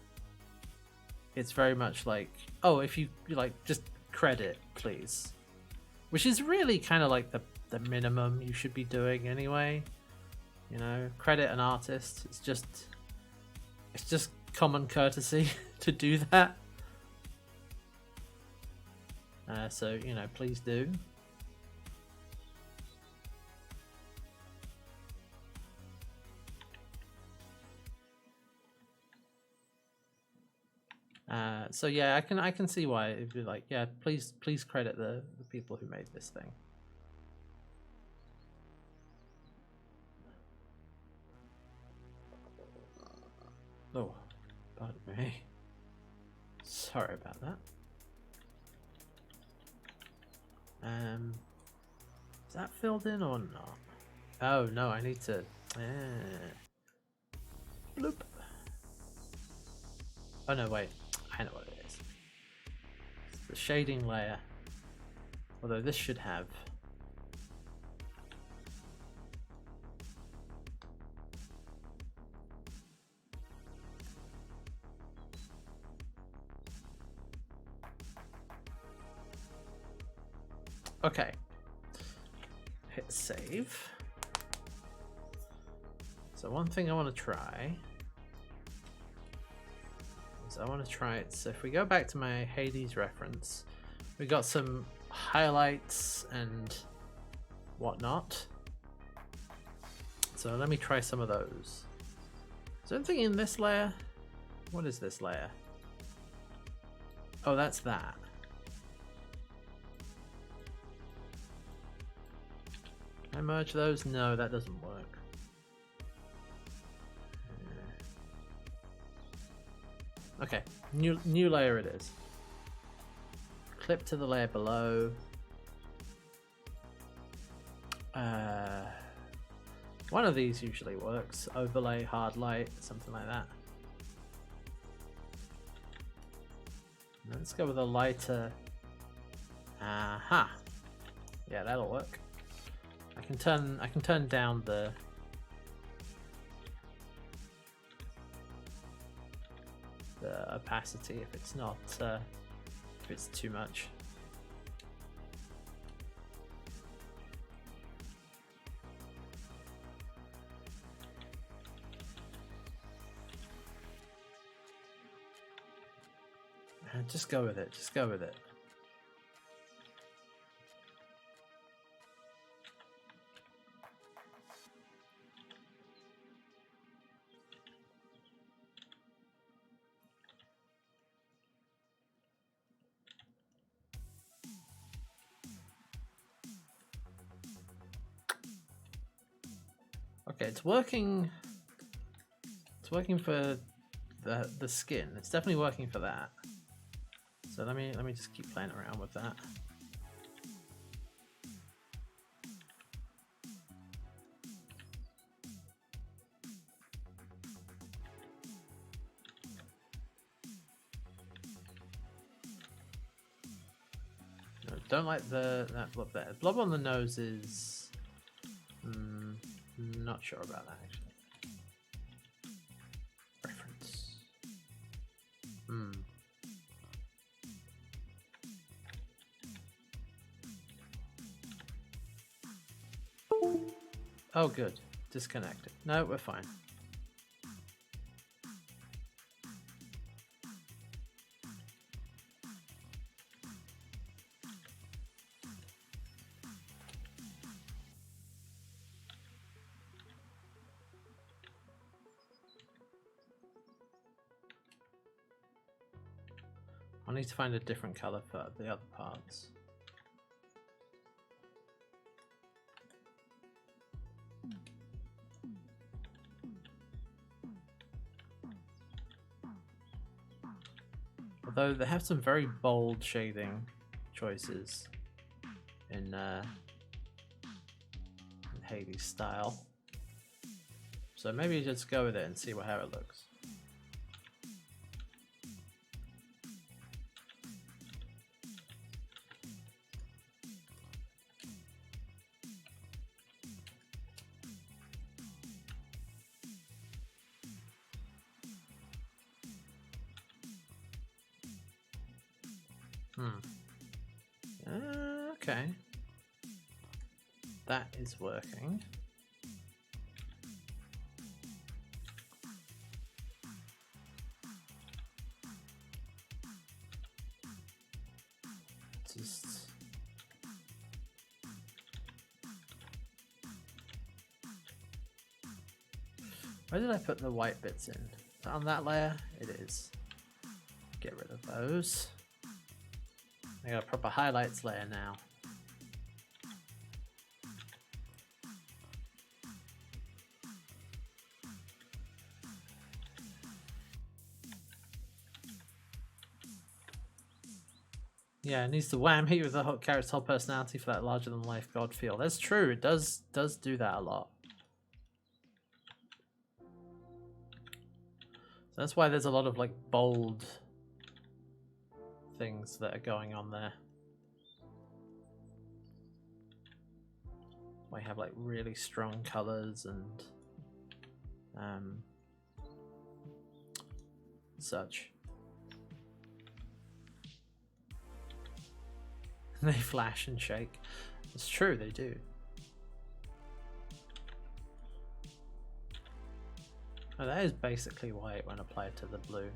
It's very much like, oh, if you like, just credit, please. Which is really kind of like the minimum you should be doing anyway. You know, credit an artist. It's just common courtesy to do that. So, you know, please do. So yeah, I can see why it'd be like, yeah, please credit the people who made this thing. Oh, pardon me. Sorry about that. Is that filled in or not? Oh no, I need to. Bloop. Oh no, wait. I know what it is. It's the shading layer. Although this should have. Okay. Hit save. So one thing I want to try. I want to try it. So if we go back to my Hades reference, we got some highlights and whatnot. So let me try some of those. Is there anything in this layer? What is this layer? Oh, that's that. Can I merge those? No, that doesn't work. Okay, new layer it is. Clip to the layer below. One of these usually works. Overlay, hard light, something like that. Let's go with a lighter. Aha. Yeah, that'll work. I can turn down the opacity if it's not if it's too much. Just go with it. Just go with it. Okay, it's working. It's working for the skin. It's definitely working for that. So let me just keep playing around with that. No, don't like that blob there. Blob on the nose is not sure about that actually. Reference. Oh, good. Disconnected. No, we're fine. I need to find a different color for the other parts. Although they have some very bold shading choices in Hades style. So maybe just go with it and see how it looks. Okay. That is working. Just where did I put the white bits in? Is that on that layer? It is. Get rid of those. I got a proper highlights layer now. Yeah, it needs to wham hit you with the hot character's whole personality for that larger than life god feel. That's true. It does do that a lot. So that's why there's a lot of like bold things that are going on there. We have like really strong colors and such. They flash and shake. It's true, they do. Oh, that is basically white when applied to the blue.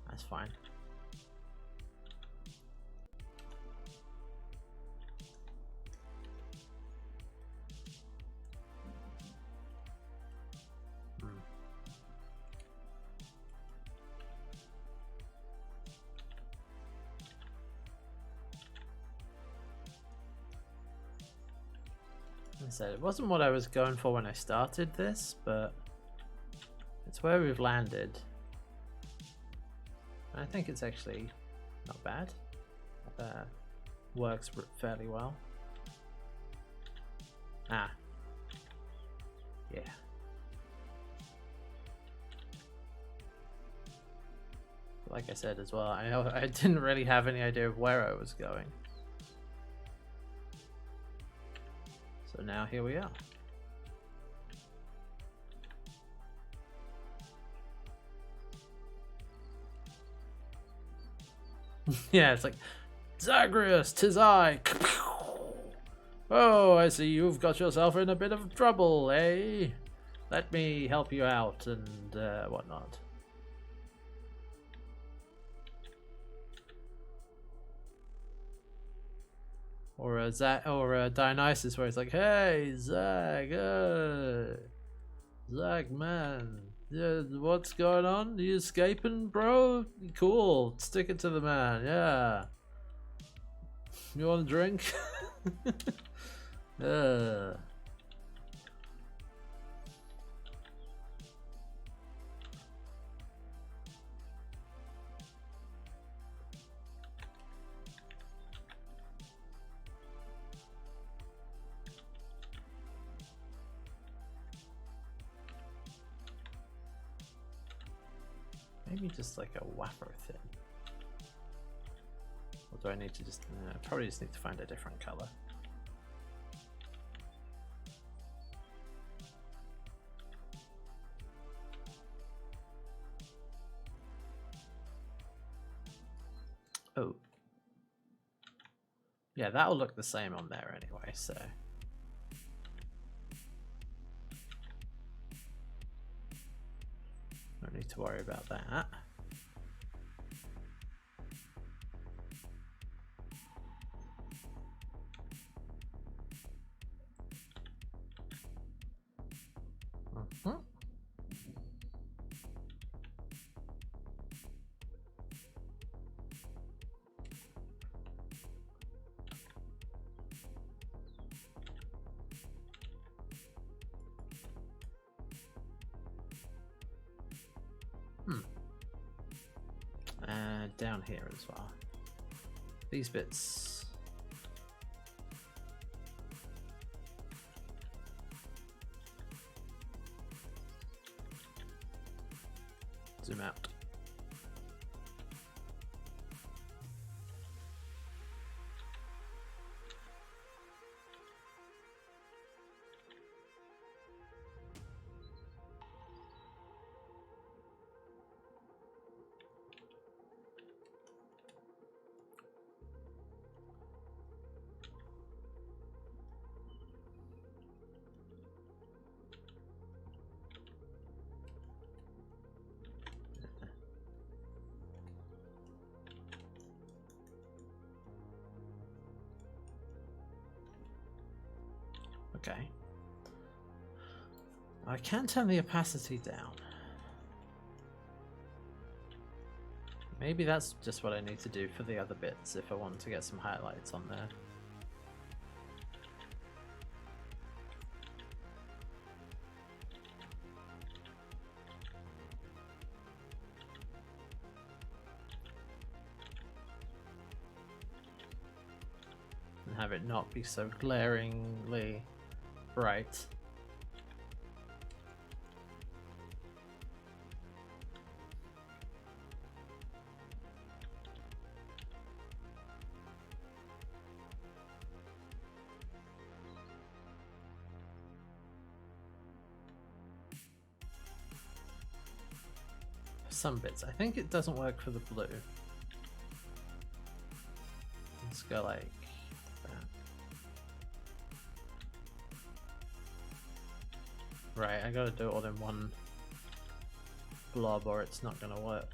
That's fine. So it wasn't what I was going for when I started this, but it's where we've landed. I think it's actually not bad. Works fairly well. like I said as well, I didn't really have any idea of where I was going. So now here we are. Yeah, it's like, Zagreus, 'tis I. Oh, I see you've got yourself in a bit of trouble, eh? Let me help you out and whatnot. Or Dionysus, where it's like, hey, Zag, Zag, man, yeah, what's going on? You escaping, bro? Cool, stick it to the man, yeah. You want a drink? Maybe just like a wafer thin. Or do I need to just... probably just need to find a different color. Oh. Yeah, that'll look the same on there anyway, so... Don't need to worry about that. Down here as well. These bits. Zoom out. Okay. I can turn the opacity down. Maybe that's just what I need to do for the other bits if I want to get some highlights on there. And have it not be so glaringly bright. Some bits. I think it doesn't work for the blue. Let's go like that. Right, I gotta do it all in one blob or it's not gonna work.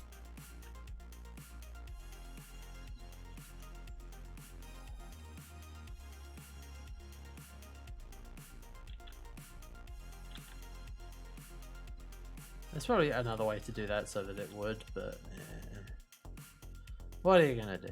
There's probably another way to do that so that it would, but what are you gonna do?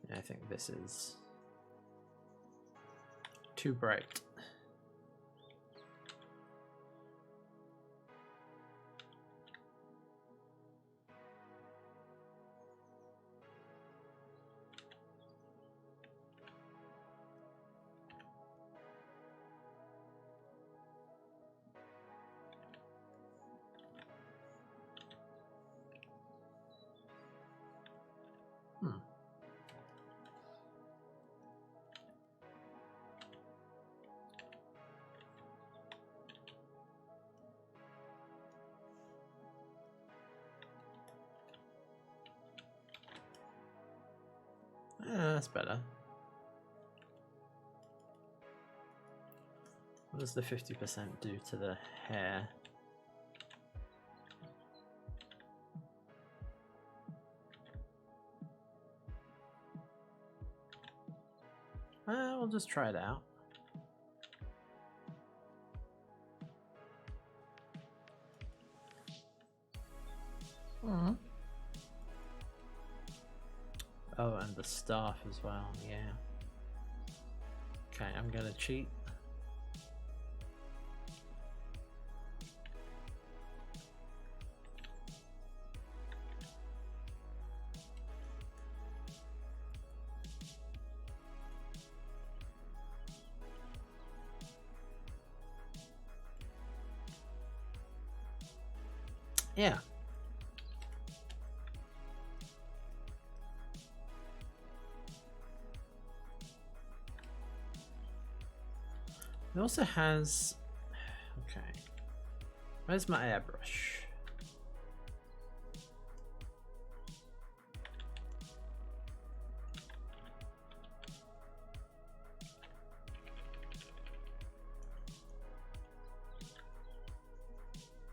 Yeah, I think this is too bright. that's better. What does the 50% do to the hair? We'll just try it out. Oh, and the staff as well, yeah. Okay, I'm gonna cheat. Yeah. It also has... Okay. Where's my airbrush?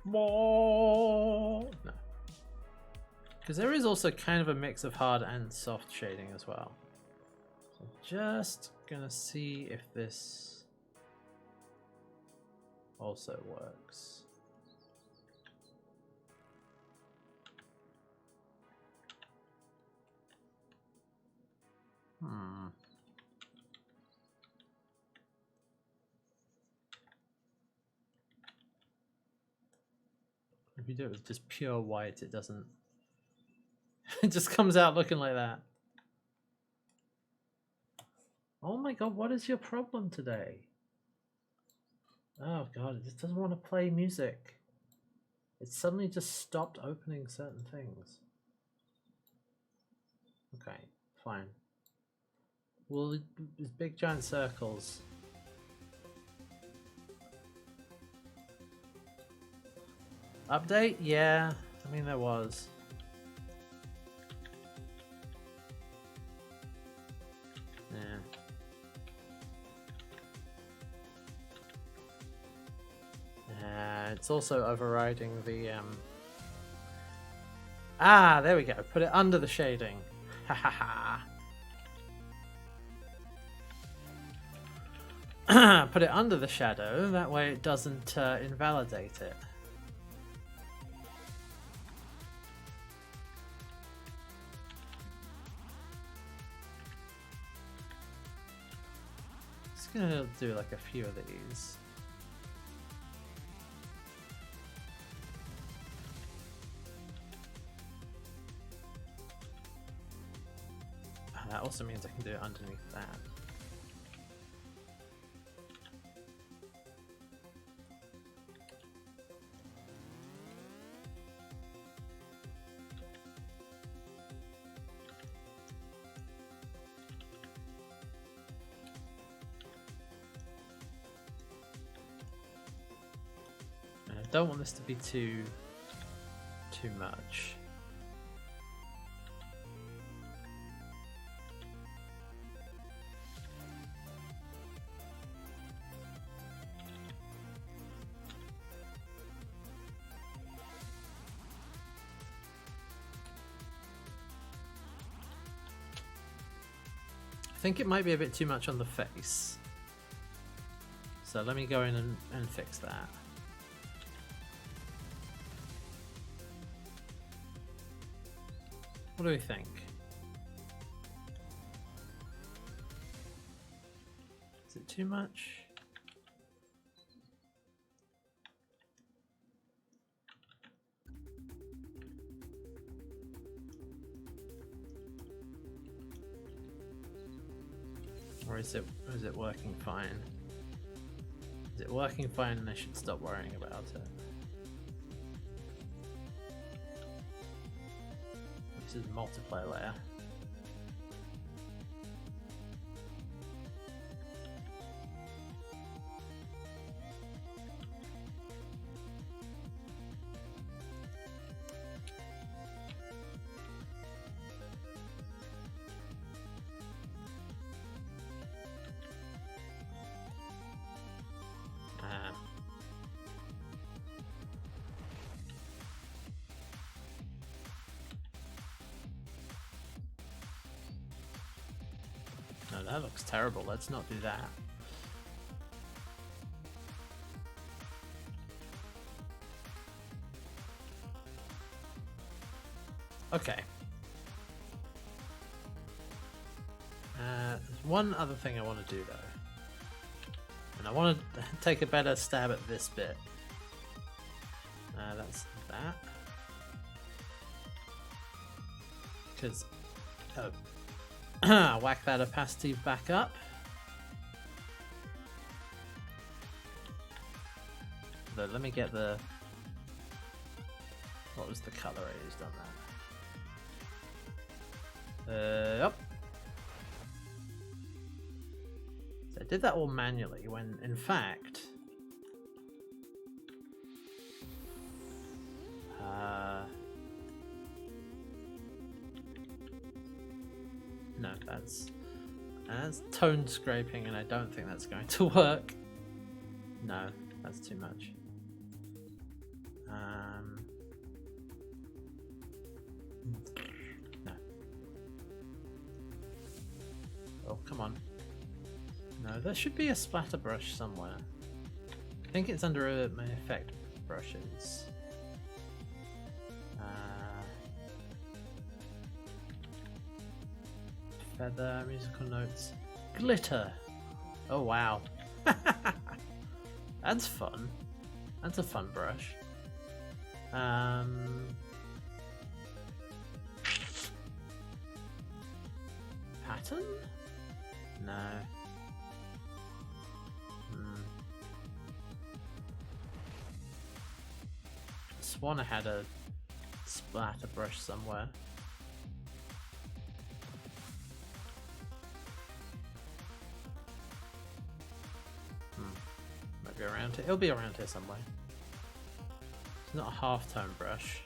No. Because there is also kind of a mix of hard and soft shading as well. So I'm just gonna see if this also works. If you do it with just pure white, it doesn't... It just comes out looking like that. Oh my god, what is your problem today? Oh god, it just doesn't want to play music. It suddenly just stopped opening certain things. Okay, fine. Well, it's big giant circles. Update? Yeah, I mean there was. It's also overriding the Ah, there we go. Put it under the shading. Ha ha ha. Put it under the shadow, that way it doesn't invalidate it. Just gonna do like a few of these. That also means I can do it underneath that. And I don't want this to be too much. I think it might be a bit too much on the face. So let me go in and fix that. What do we think? Is it too much? Or is it working fine? Is it working fine and I should stop worrying about it? This is multiplayer layer. No, that looks terrible. Let's not do that. Okay. There's one other thing I want to do though. And I want to take a better stab at this bit. That's that. Because... oh. Whack that opacity back up. But let me get the... what was the colour I used on that? Yep. So I did that all manually when in fact no, that's tone scraping and I don't think that's going to work. No, that's too much. No. Oh, come on. No, there should be a splatter brush somewhere. I think it's under my effect brushes. Feather, musical notes, glitter. Oh wow. That's fun. That's a fun brush. Pattern? No. I swan I had a splatter brush somewhere. Might be around here. It'll be around here somewhere. It's not a half-tone brush.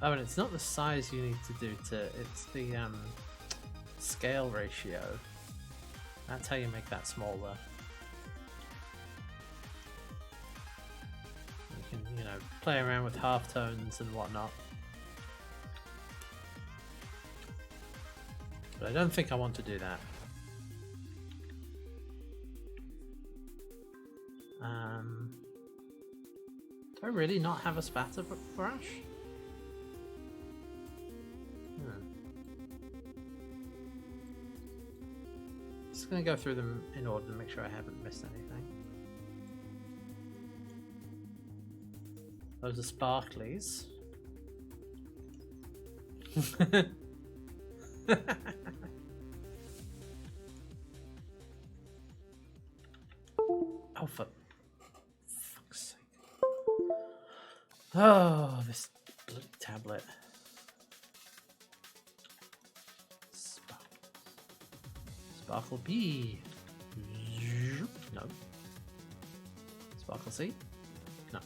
Oh, and it's not the size you need to do to, it's the scale ratio. That's how you make that smaller. You can, you know, play around with halftones and whatnot. But I don't think I want to do that. Do I really not have a spatter brush? Just gonna go through them in order to make sure I haven't missed anything. Those are sparklies. Oh, for fuck's sake. Oh, this bloody tablet. Sparkle B. No. Sparkle C? No.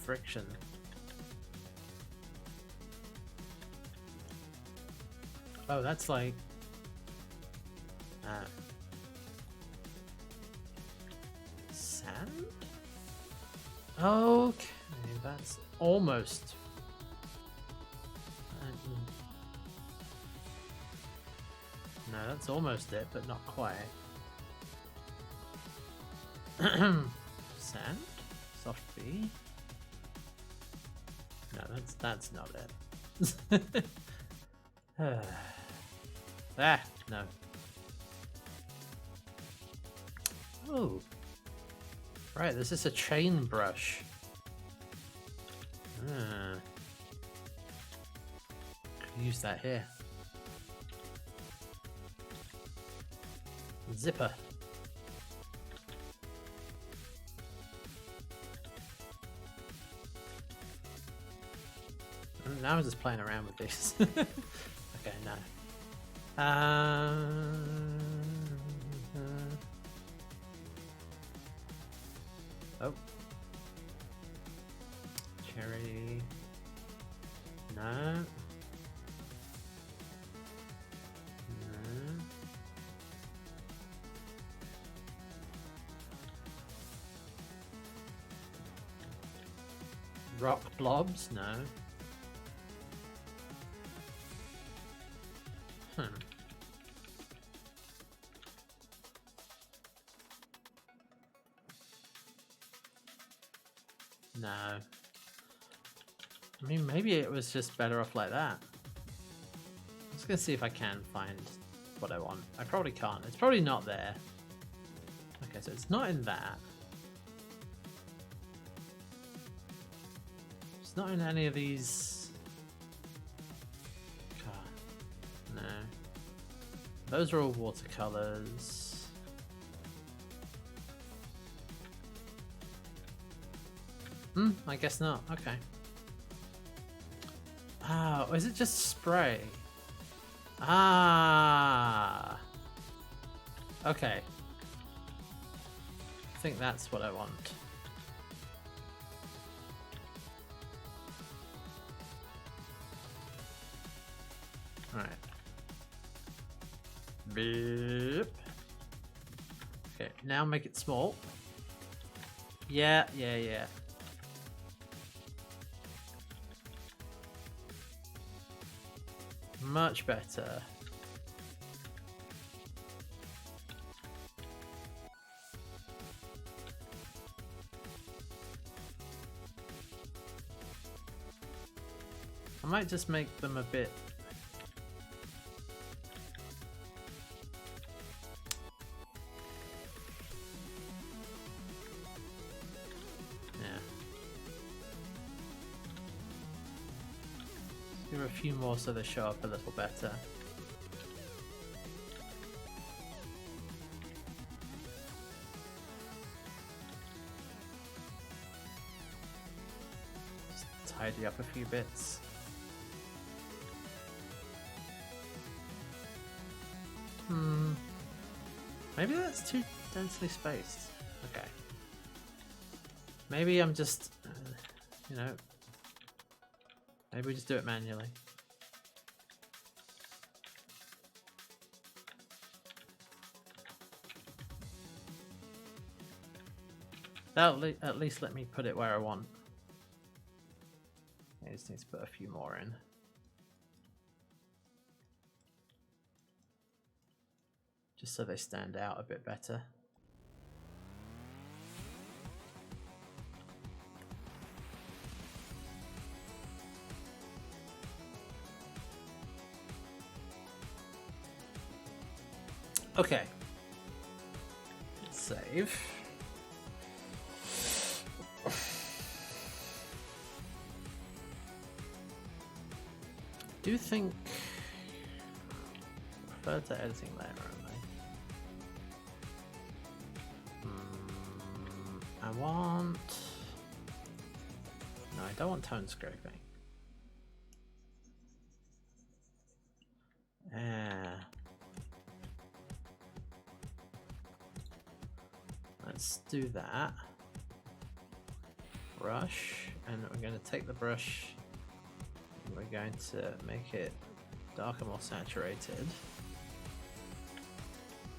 Friction. Oh, that's like... sand? Okay, that's almost... no, that's almost it, but not quite. Sand? Soft B? No, that's not it. No. Oh. Right, this is a chain brush. Could use that here. Zipper. Now I'm just playing around with these. Okay, no. Oh. Cherry. No. No. Rock blobs? No. No. I mean, maybe it was just better off like that. I'm just gonna see if I can find what I want. I probably can't. It's probably not there. Okay, so it's not in that. It's not in any of these. God, no. Those are all watercolors. I guess not. Okay. Oh, is it just spray? Ah. Okay. I think that's what I want. Alright. Beep. Okay, now make it small. Yeah. Much better. I might just make them a bit. Give her a few more so they show up a little better. Just tidy up a few bits. Maybe that's too densely spaced. Okay. Maybe I'm just, you know, maybe we just do it manually. That'll at least let me put it where I want. I just need to put a few more in. Just so they stand out a bit better. Okay. Let's save. Do you think refer to editing layer only? I want. No, I don't want tone scraping. Let's do that. Brush, and we're going to take the brush. We're going to make it darker, more saturated.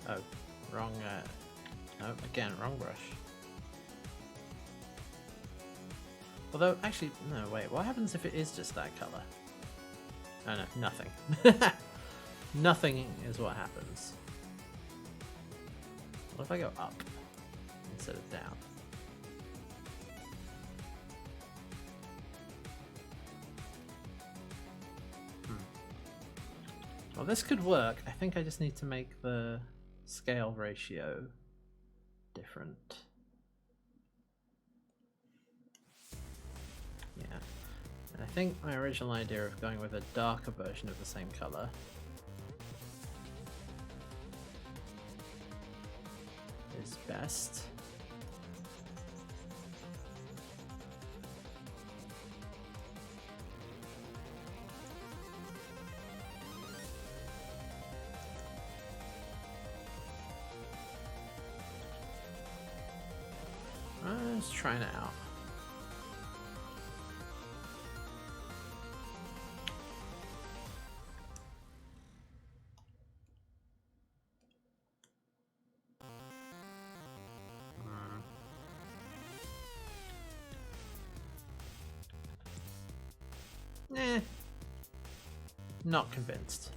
Oh, wrong. No, again, wrong brush. Although, actually, no, wait. What happens if it is just that color? Oh no, nothing. Nothing is what happens. What if I go up instead of down? Well, this could work. I think I just need to make the scale ratio different. Yeah. And I think my original idea of going with a darker version of the same color is best. Let's try it out. Eh, not convinced.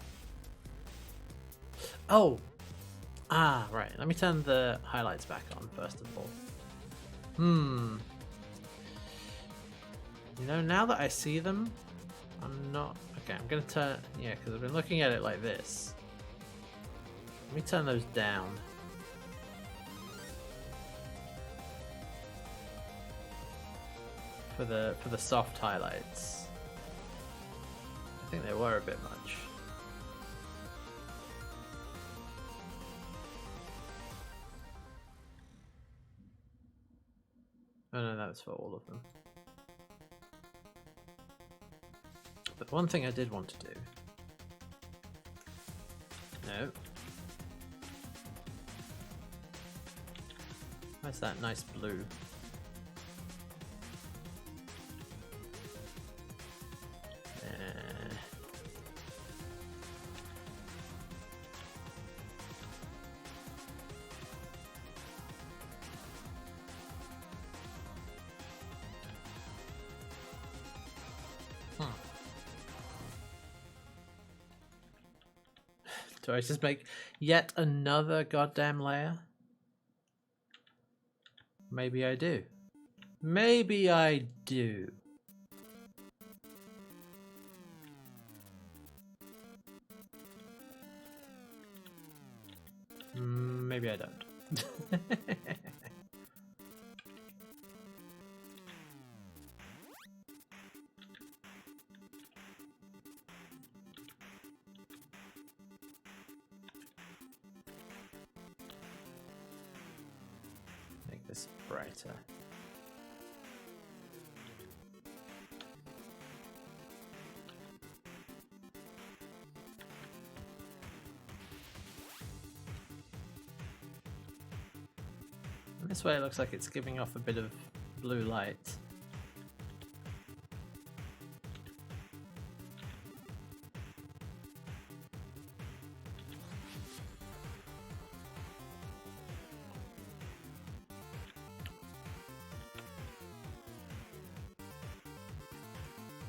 Oh! Ah, right. Let me turn the highlights back on, first of all. You know, now that I see them, I'm not... Okay, I'm going to turn... Yeah, because I've been looking at it like this. Let me turn those down. For the soft highlights. I think they were a bit much. Oh no, that was for all of them. But one thing I did want to do... No. Where's that nice blue? Do I just make yet another goddamn layer? Maybe I do. Maybe I do. Maybe I don't. Make this brighter. This way it looks like it's giving off a bit of blue light.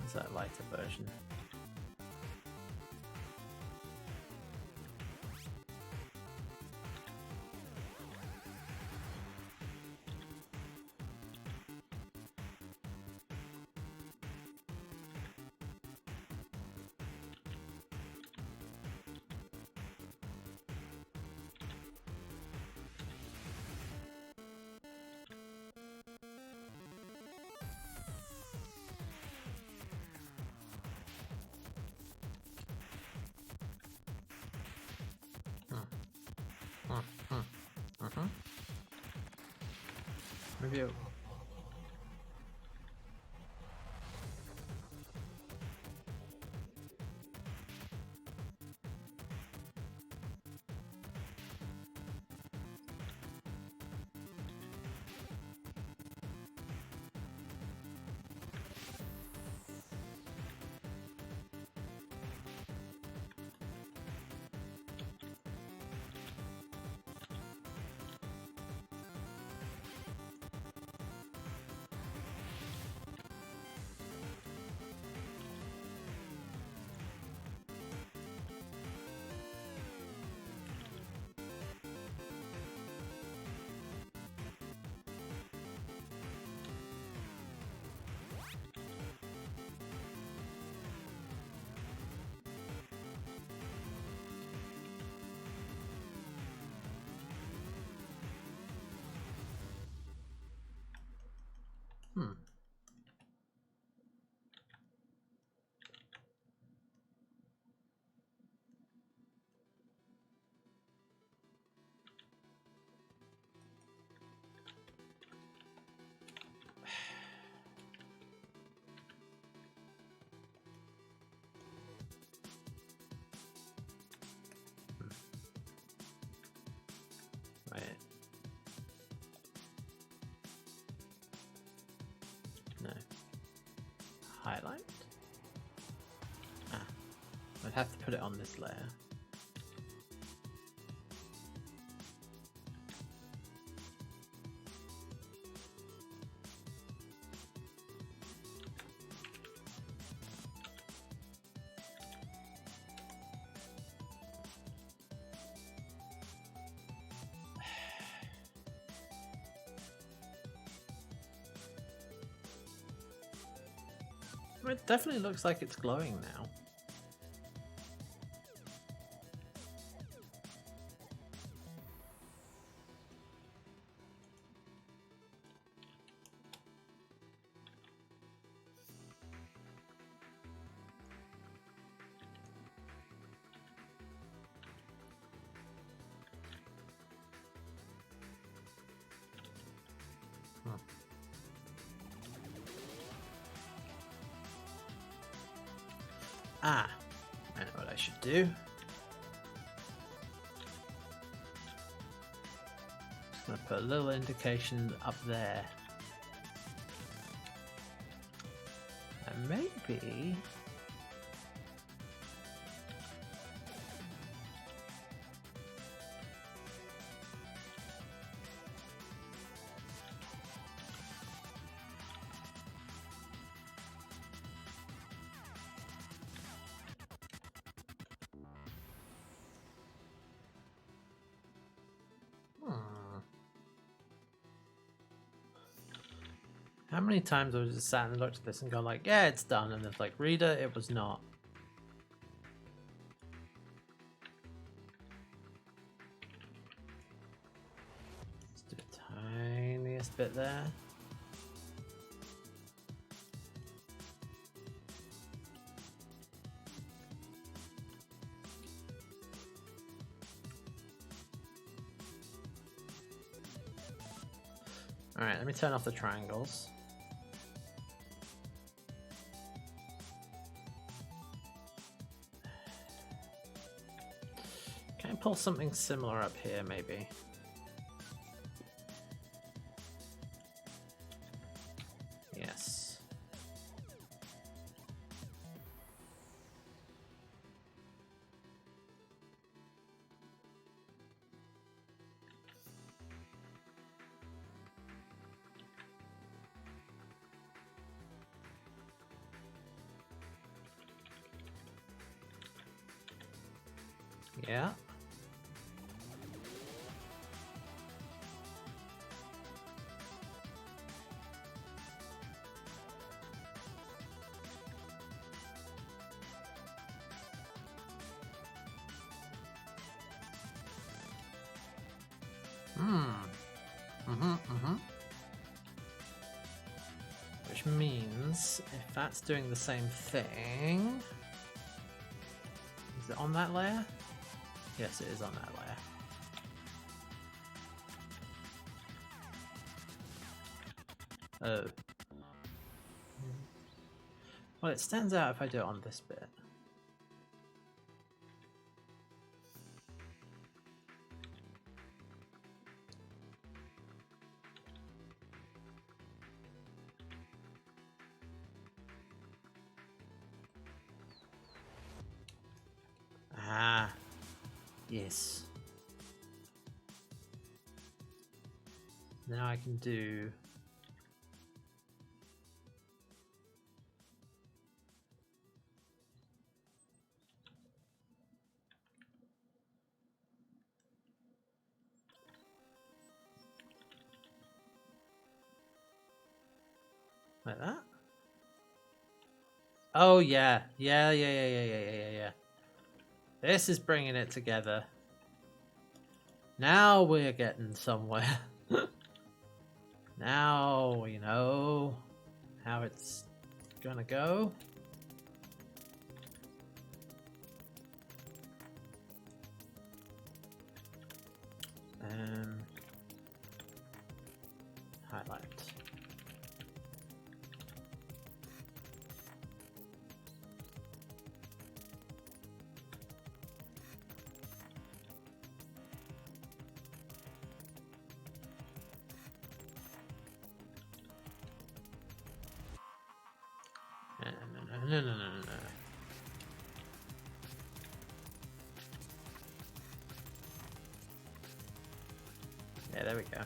Is that lighter version? Review. No. Highlight? Ah. I'd have to put it on this layer. It definitely looks like it's glowing now. Ah, I know what I should do. Just gonna put a little indication up there. And maybe... How many times have I just sat and looked at this and gone like, yeah, it's done, and it's like, reader, it was not. Just do the tiniest bit there. Alright, let me turn off the triangles. Can I pull something similar up here, maybe? Yes. Yeah. Which means if that's doing the same thing, is it on that layer? Yes, it is on that layer. Oh. Well, it stands out if I do it on this bit. Ah, yes. Now I can do... like that? Oh yeah, yeah. This is bringing it together. Now we're getting somewhere. Now we know how it's gonna go. Highlight. No. Yeah, there we go.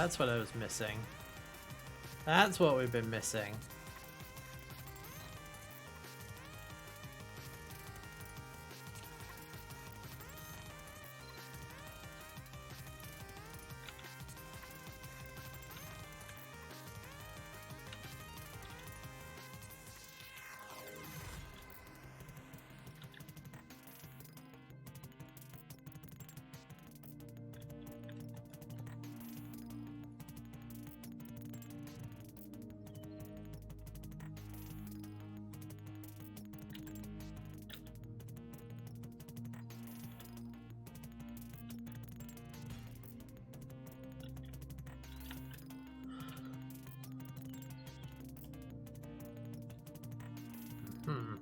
That's what I was missing. That's what we've been missing. Hmm.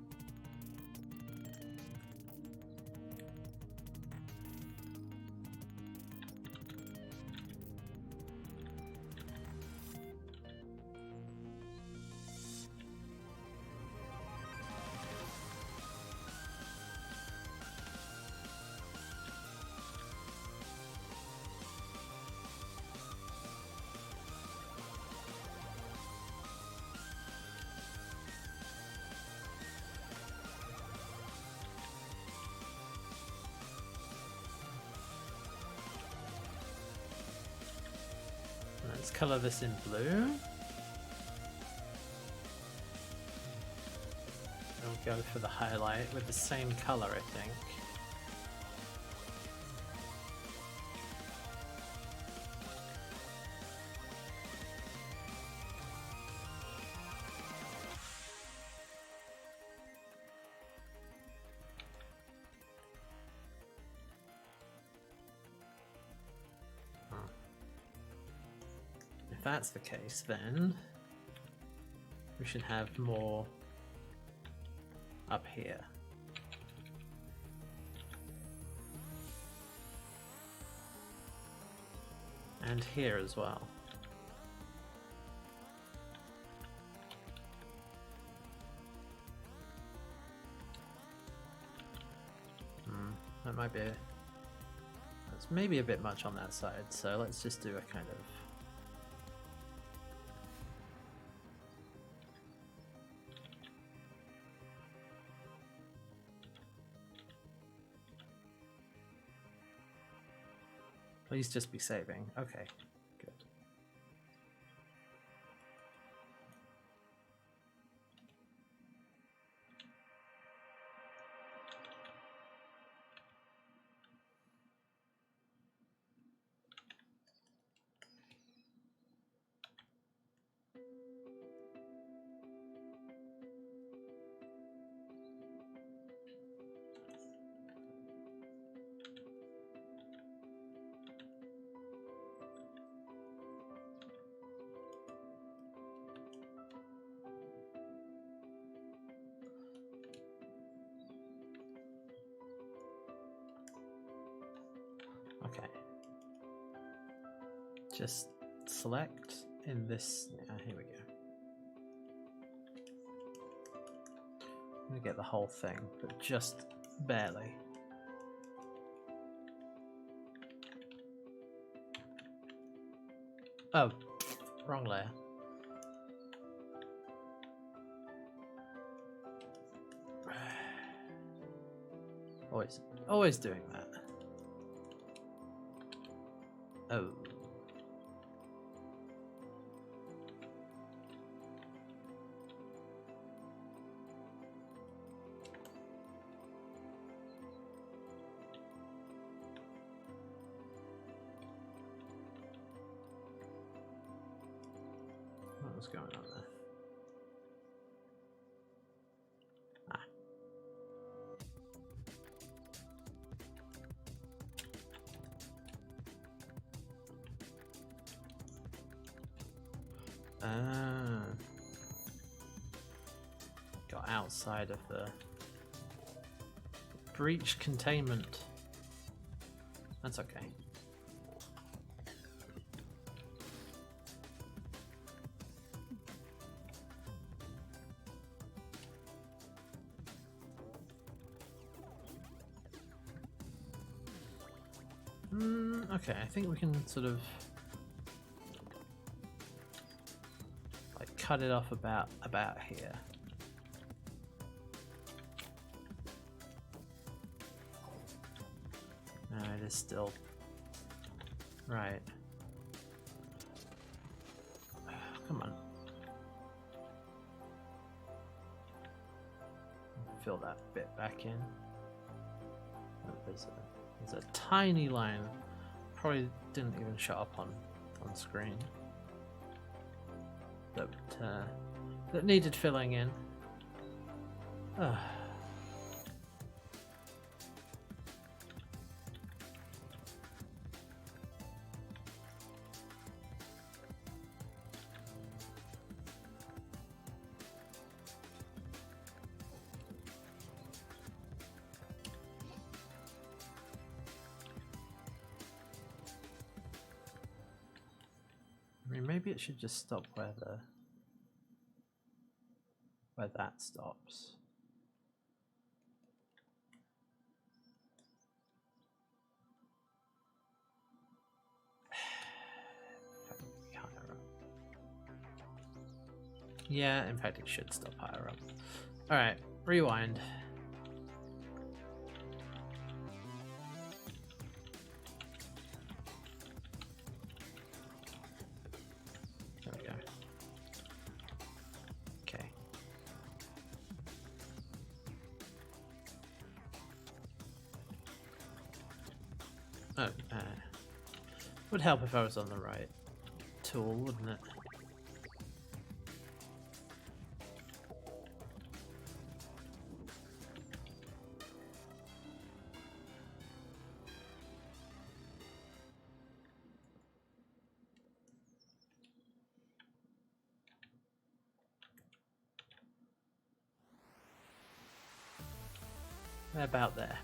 Let's color this in blue. We'll go for the highlight with the same color, I think. If that's the case, then we should have more up here. And here as well. That might be... That's maybe a bit much on that side, so let's just do a kind of... Please just be saving. Okay, good. Okay. Just select in this. Here we go. I'm gonna get the whole thing, but just barely. Oh, wrong layer. Always doing that. Oh. What was going on there? Got outside of the breach containment. That's okay. Okay, I think we can sort of cut it off about here. No, it is still right. Come on. Fill that bit back in. Oh, there's a tiny line. Probably didn't even show up on screen. That needed filling in. I mean, maybe it should just stop where that stops. Yeah, in fact, it should stop higher up. All right, rewind. There we go. Okay. Oh, would help if I was on the right tool, wouldn't it? About there.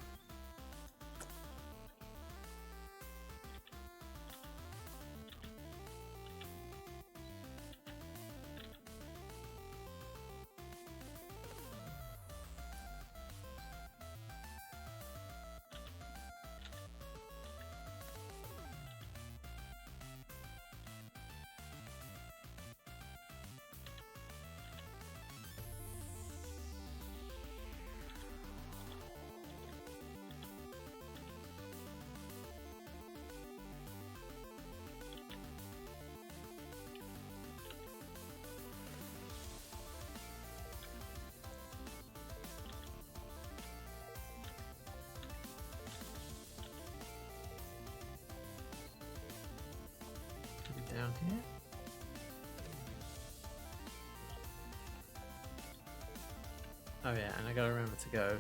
Down here. Oh yeah, and I gotta remember to go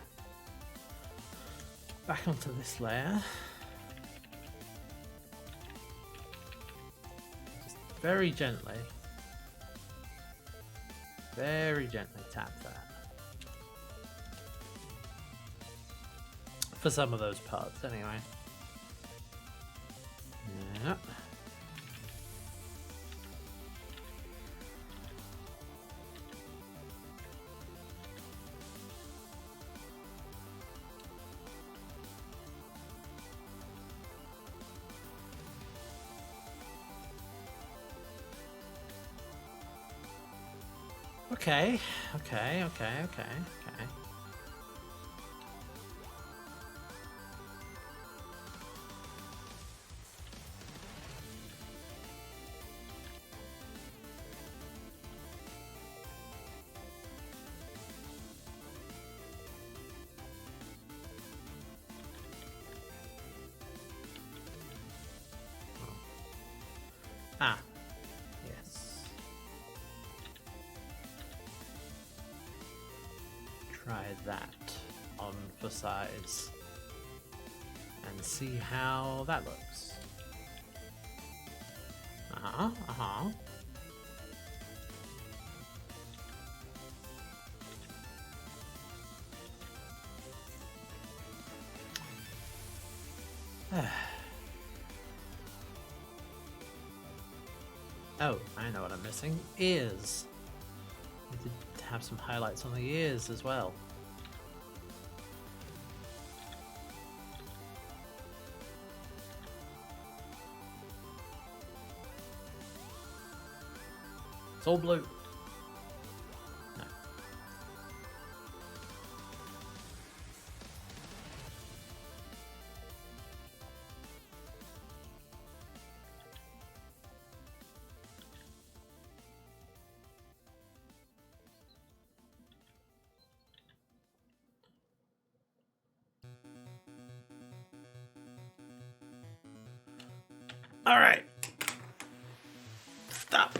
back onto this layer. Just very gently tap that. For some of those parts, anyway. Yeah. Okay. Ah, yes. Try that on for size and see how that looks. Oh, I know what I'm missing. Ears. We did have some highlights on the ears as well. It's all blue. All right. Stop.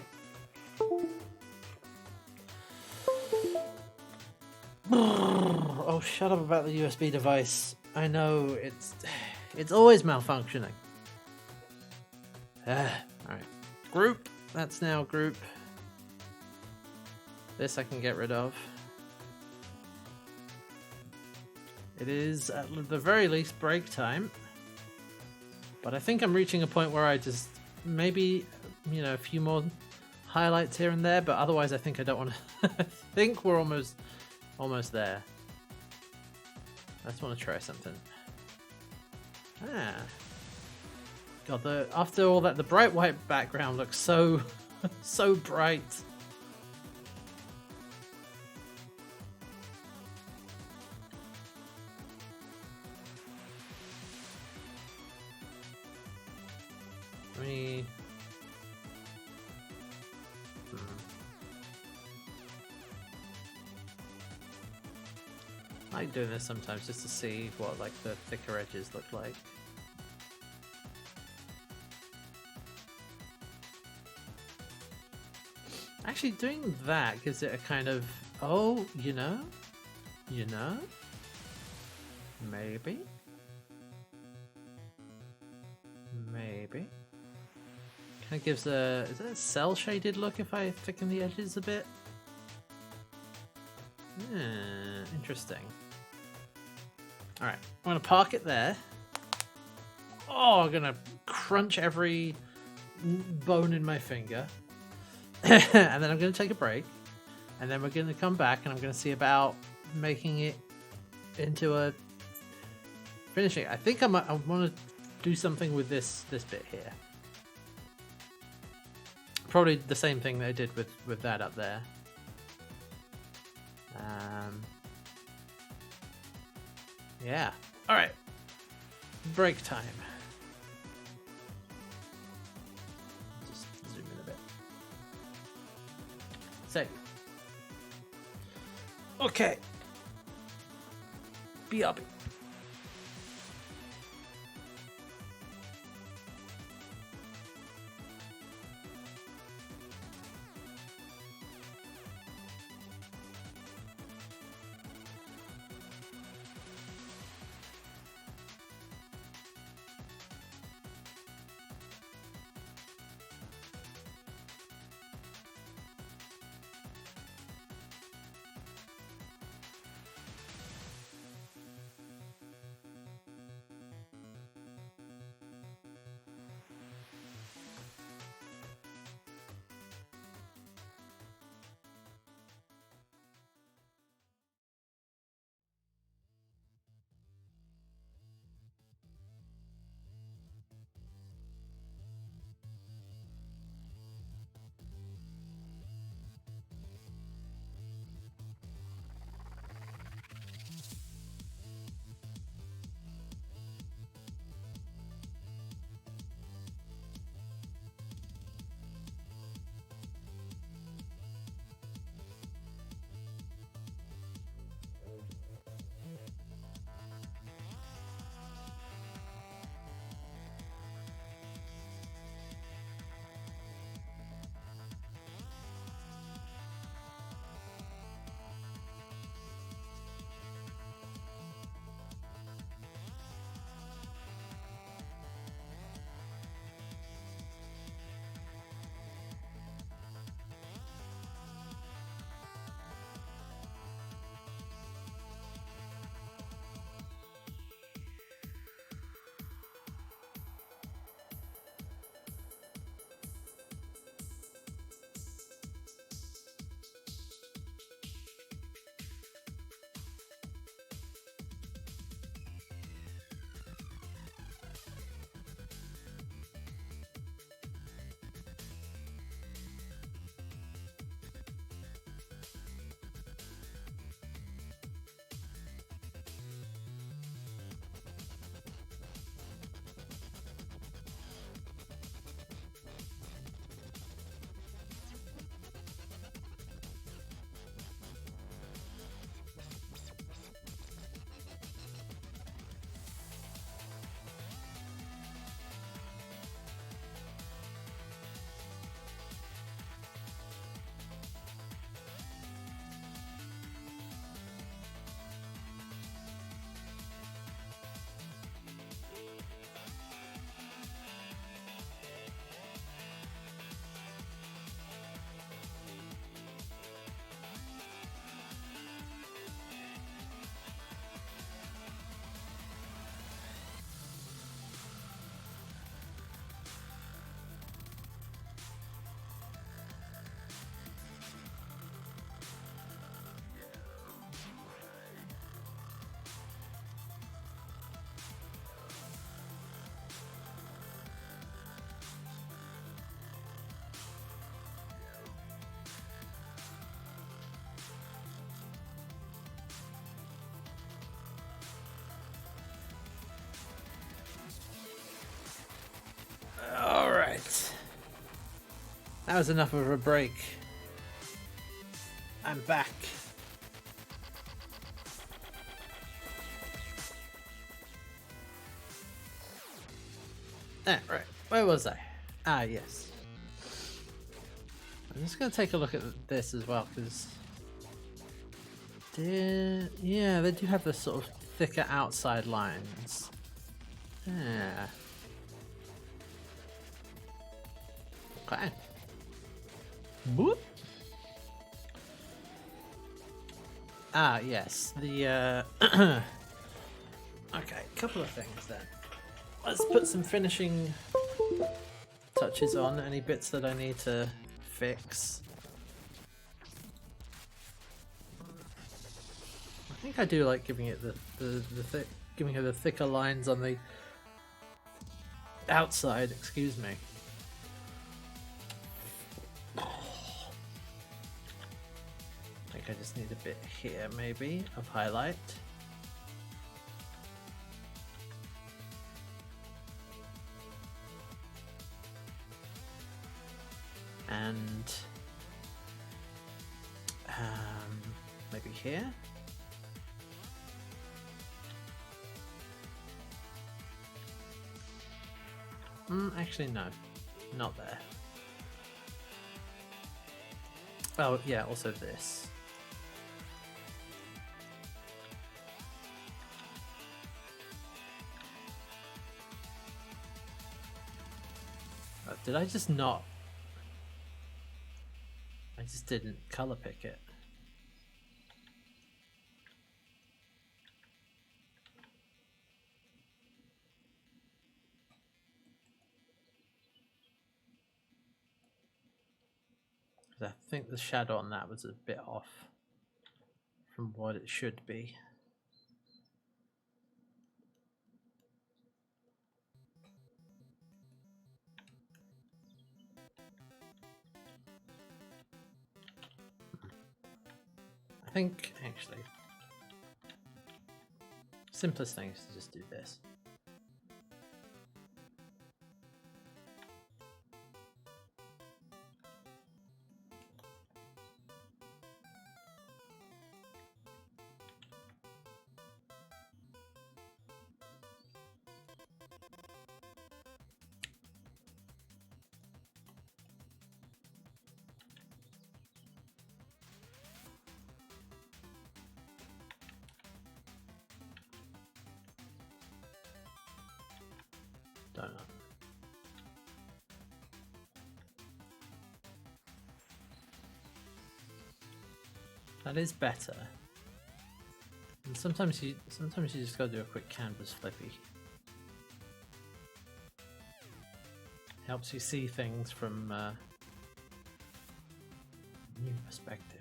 Oh, shut up about the USB device. I know it's always malfunctioning. All right. Group. That's now group. This I can get rid of. It is at the very least break time. But I think I'm reaching a point where I just maybe, you know, a few more highlights here and there, but otherwise I think I don't want to. I think we're almost there. I just want to try something. Ah. God, after all that, the bright white background looks so, so bright. I like doing this sometimes just to see what like the thicker edges look like. Actually, doing that gives it a kind of, oh, you know, maybe. Kind of gives a, is it a cell shaded look if I thicken the edges a bit? Interesting. Alright, I'm going to park it there. Oh, I'm going to crunch every bone in my finger. And then I'm going to take a break. And then we're going to come back and I'm going to see about making it into a finishing. I think I want to do something with this bit here. Probably the same thing that I did with that up there. Yeah. All right. Break time. Just zoom in a bit. Save. Okay. BRB. That was enough of a break. I'm back. Ah, right. Where was I? Ah, yes. I'm just going to take a look at this as well, because... yeah, they do have the sort of thicker outside lines. Yeah. Okay. Boop. Ah, yes. The, okay, couple of things then. Let's put some finishing touches on, any bits that I need to fix. I think I do like giving it giving her the thicker lines on the outside, excuse me. I think I just need a bit here maybe of highlight. And maybe here. Actually no, not there. Oh yeah, also this. Did I just not? I just didn't color pick it. I think the shadow on that was a bit off from what it should be. I think actually simplest thing is to just do this. Don't know. That is better. And sometimes you just gotta do a quick canvas flippy. Helps you see things from a new perspective.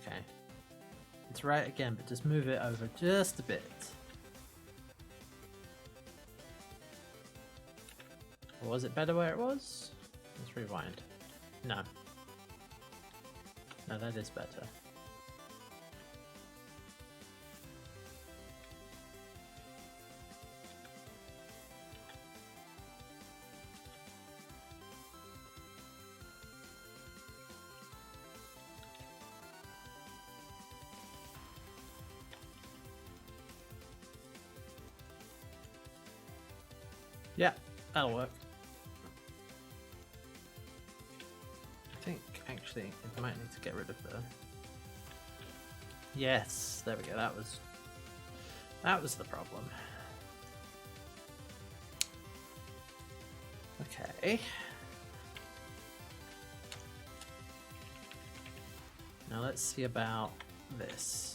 Okay. It's right again, but just move it over just a bit. Or was it better where it was? Let's rewind. No. No, that is better. Yeah, that'll work. I think actually it might need to get rid of the... Yes, there we go, that was the problem. Okay. Now let's see about this.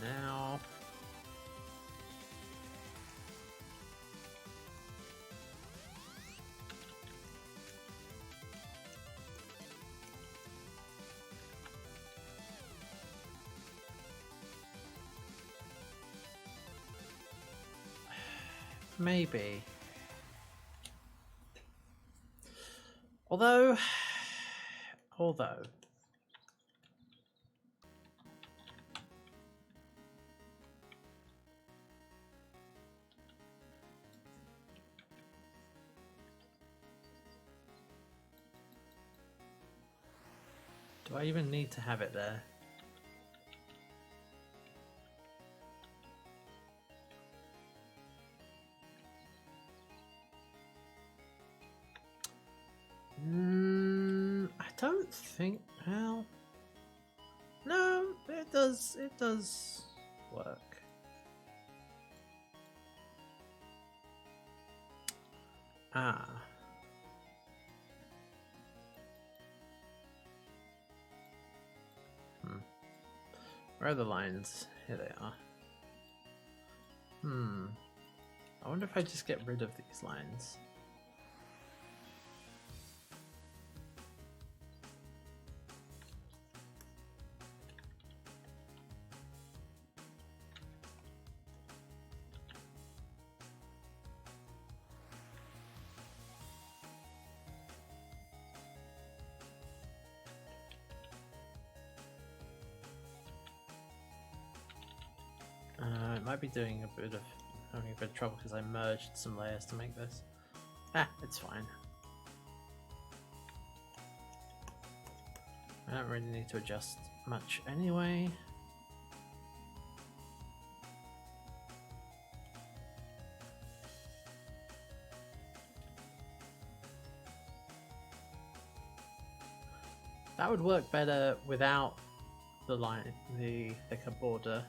Now maybe. Although... Do I even need to have it there? I don't think. Well, no, it does. It does work. Ah. Where are the lines? Here they are. I wonder if I just get rid of these lines. It might be having a bit of trouble because I merged some layers to make this. It's fine. I don't really need to adjust much anyway. That would work better without the line, the thicker border.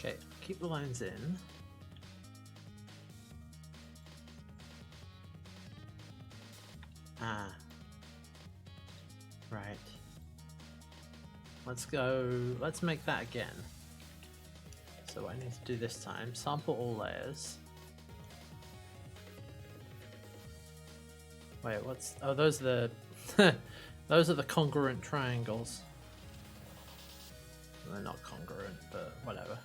Okay, keep the lines in. Right. Let's make that again. So what I need to do this time, sample all layers. Wait, oh, those are the, those are the congruent triangles. They're not congruent, but whatever.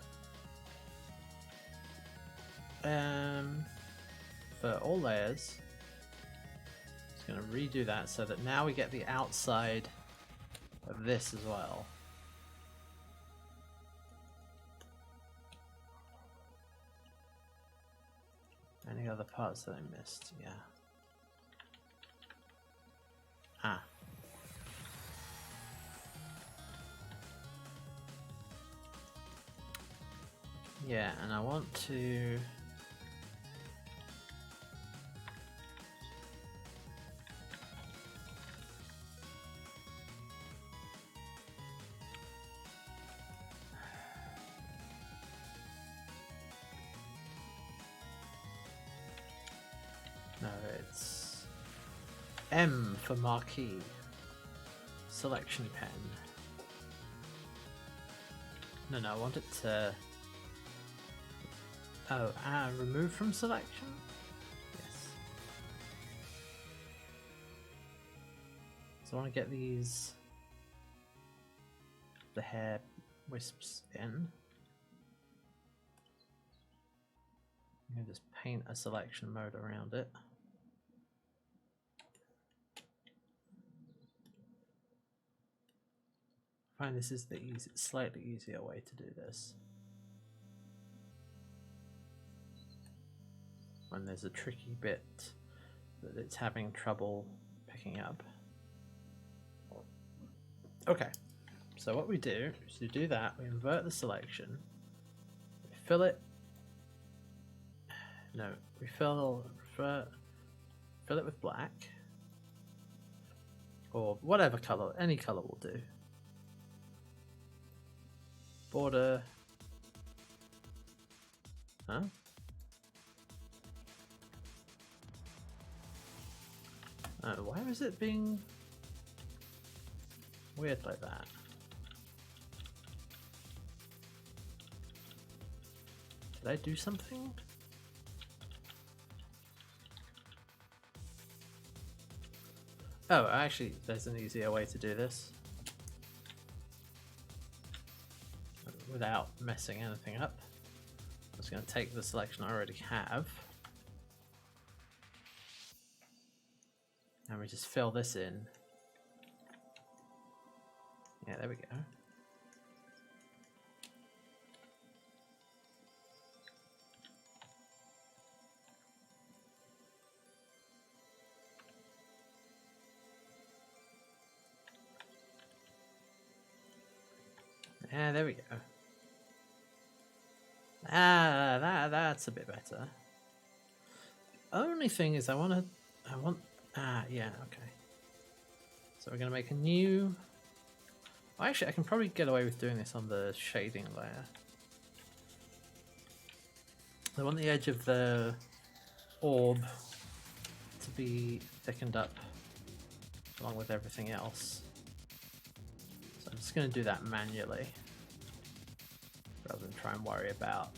For all layers, just going to redo that so that now we get the outside of this as well. Any other parts that I missed? Yeah. Yeah, and I want to... No, it's M for marquee. Selection pen. No, I want it to... Oh, remove from selection? Yes. So I want to get these... the hair wisps in. I'm going to just paint a selection mode around it. I find this is the slightly easier way to do this. When there's a tricky bit that it's having trouble picking up. Okay, so what we do is to do that, we invert the selection, we fill it, no, we fill it with black, or whatever color, any color will do. Border, huh? Why is it being weird like that? Did I do something? Oh, actually, there's an easier way to do this without messing anything up. I'm just going to take the selection I already have and we just fill this in. Yeah, there we go. Yeah, there we go. That's a bit better. Only thing is I want, yeah, okay. So we're going to make a new... Well, actually, I can probably get away with doing this on the shading layer. I want the edge of the orb to be thickened up along with everything else. So I'm just going to do that manually rather than try and worry about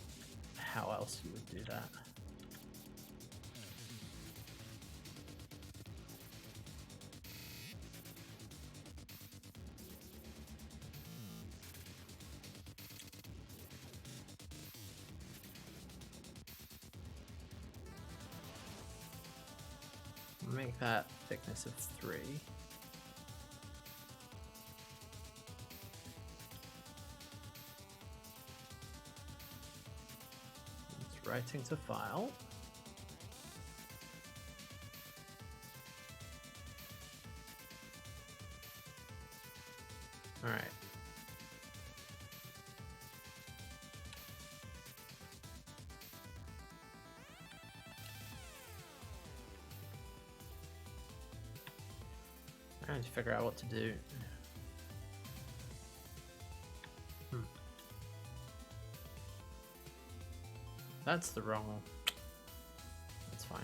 how else you would do that. Make that thickness of 3. It's writing to file. All right. Trying to figure out what to do. That's the wrong. That's fine.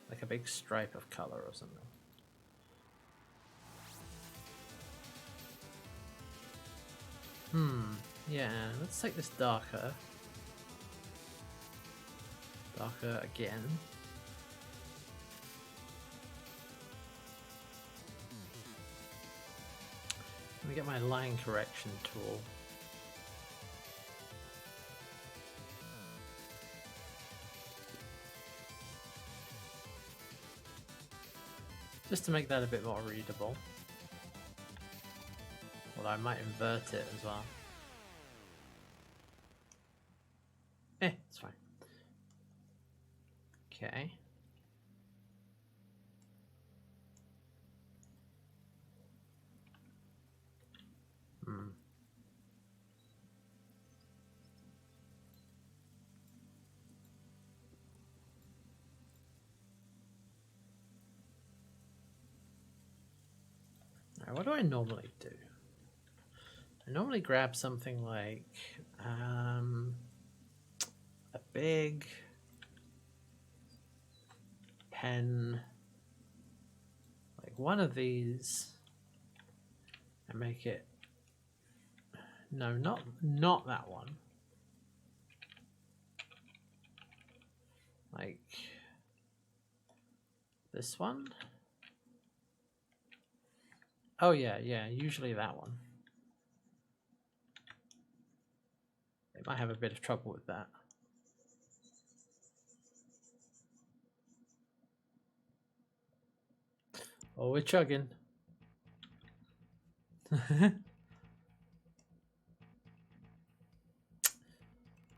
Like a big stripe of color or something. Yeah, let's take this darker. Darker again. Let me get my line correction tool. Just to make that a bit more readable. Well, I might invert it as well. It's fine. Okay. Now, what do I normally do? I normally grab something like a big pen, like one of these, and make it, no, not that one, like this one. Oh yeah, usually that one. They might have a bit of trouble with that. Oh, we're chugging. Let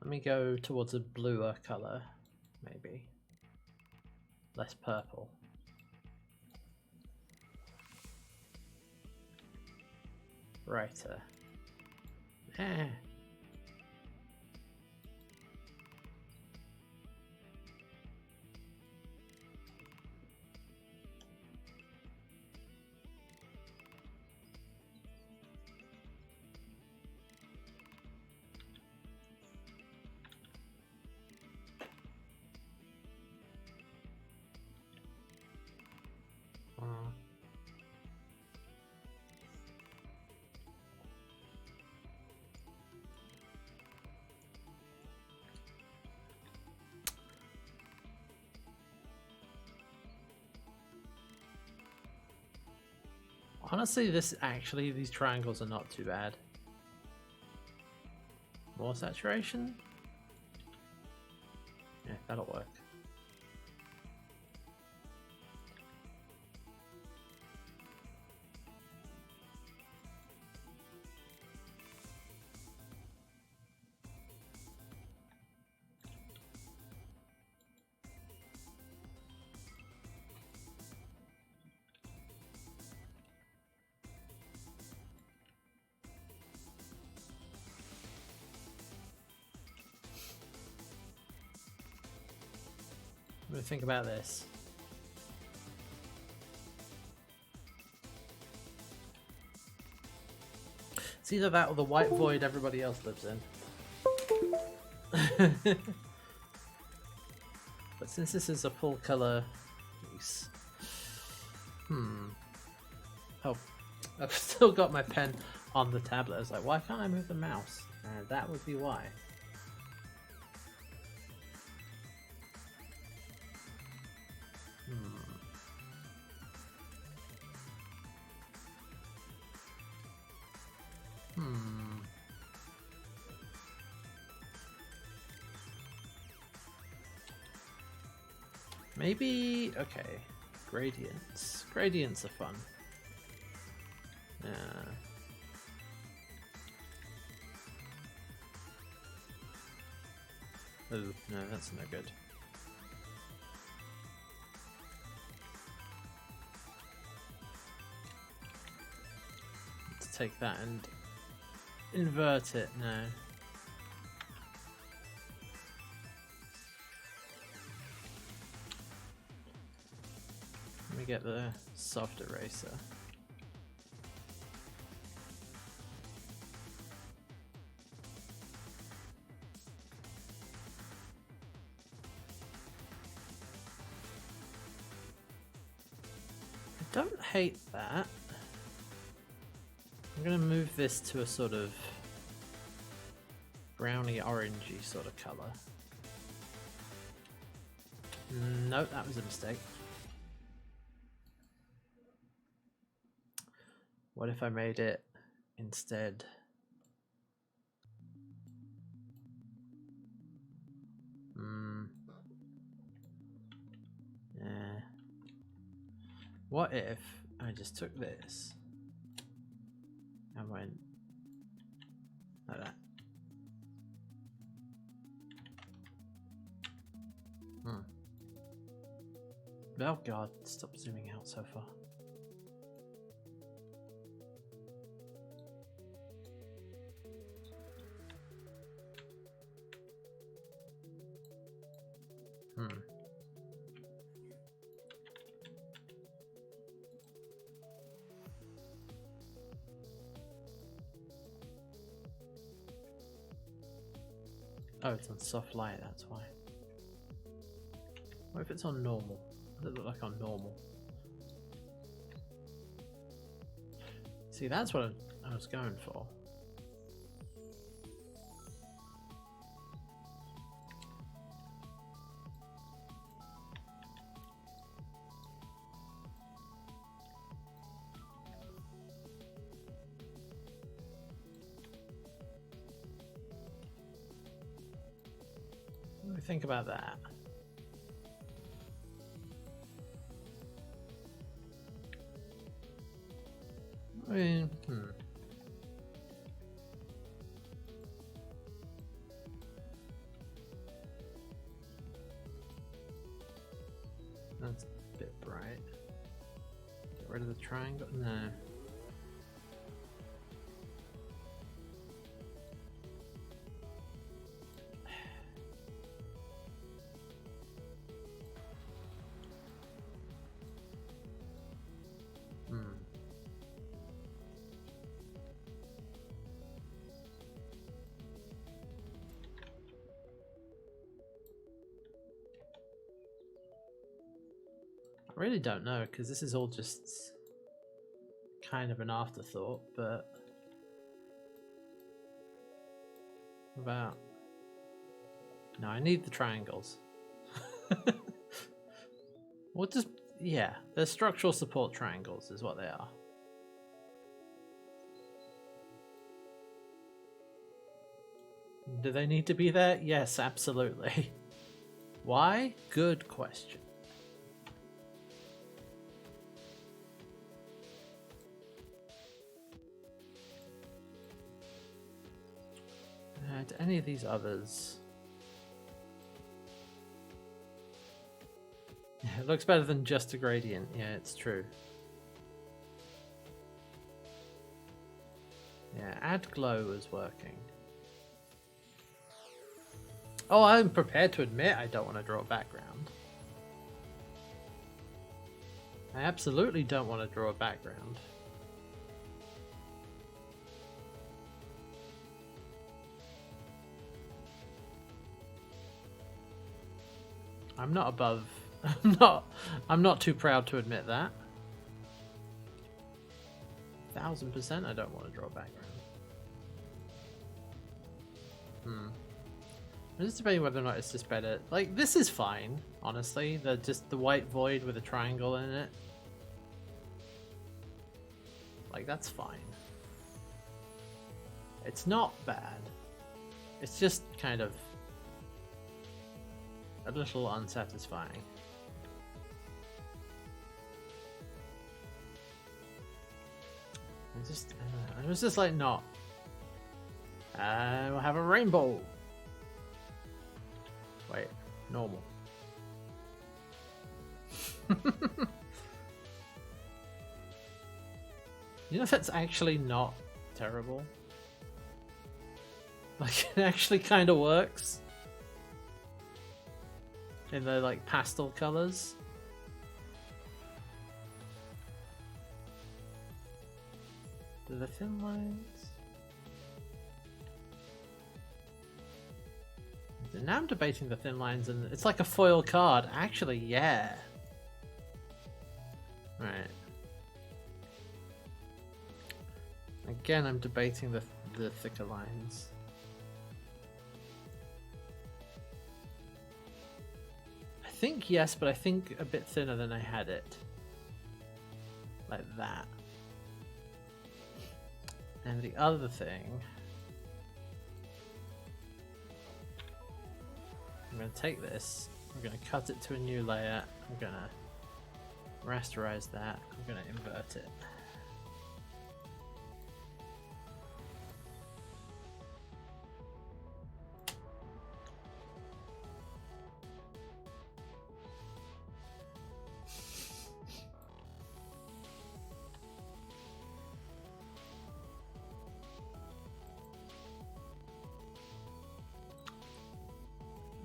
me go towards a bluer color, maybe. Less purple. Brighter. Honestly, these triangles are not too bad. More saturation? Yeah, that'll work. What do you think about this? It's either that or the white void everybody else lives in. But since this is a full color piece, oh, I've still got my pen on the tablet. I was like, why can't I move the mouse? That would be why. Maybe, okay, gradients. Gradients are fun. Yeah. Oh, no, that's no good. Let's take that and invert it now. Let me get the soft eraser. I don't hate that. I'm going to move this to a sort of browny orangey sort of colour. No, that was a mistake. What if I made it instead? Yeah. What if I just took this and went like that? Oh god, stop zooming out so far. Oh, it's on soft light, that's why. What if it's on normal? Does it look like on normal? See, that's what I was going for. What do we think about that? I mean, That's a bit bright. Get rid of the triangle? No. I really don't know, because this is all just kind of an afterthought, but about... No, I need the triangles. What does... Yeah, they're structural support triangles is what they are. Do they need to be there? Yes, absolutely. Why? Good question. Do any of these others? Yeah, it looks better than just a gradient. Yeah, it's true. Yeah, add glow is working. Oh, I'm prepared to admit I don't want to draw a background. I absolutely don't want to draw a background. I'm not above. I'm not too proud to admit that. 1000% I don't want to draw a background. I'm just debating whether or not it's just better. Like, this is fine, honestly. Just the white void with a triangle in it. Like, that's fine. It's not bad. It's just kind of a little unsatisfying. I was just like, not. We'll have a rainbow. Wait, normal. You know, that's actually not terrible. Like, it actually kind of works. In the, like, pastel colors. Do the thin lines? Now I'm debating the thin lines, and it's like a foil card. Actually, yeah. Right. Again, I'm debating the thicker lines. I think yes, but I think a bit thinner than I had it. Like that. And the other thing, I'm going to take this, I'm going to cut it to a new layer, I'm going to rasterize that, I'm going to invert it.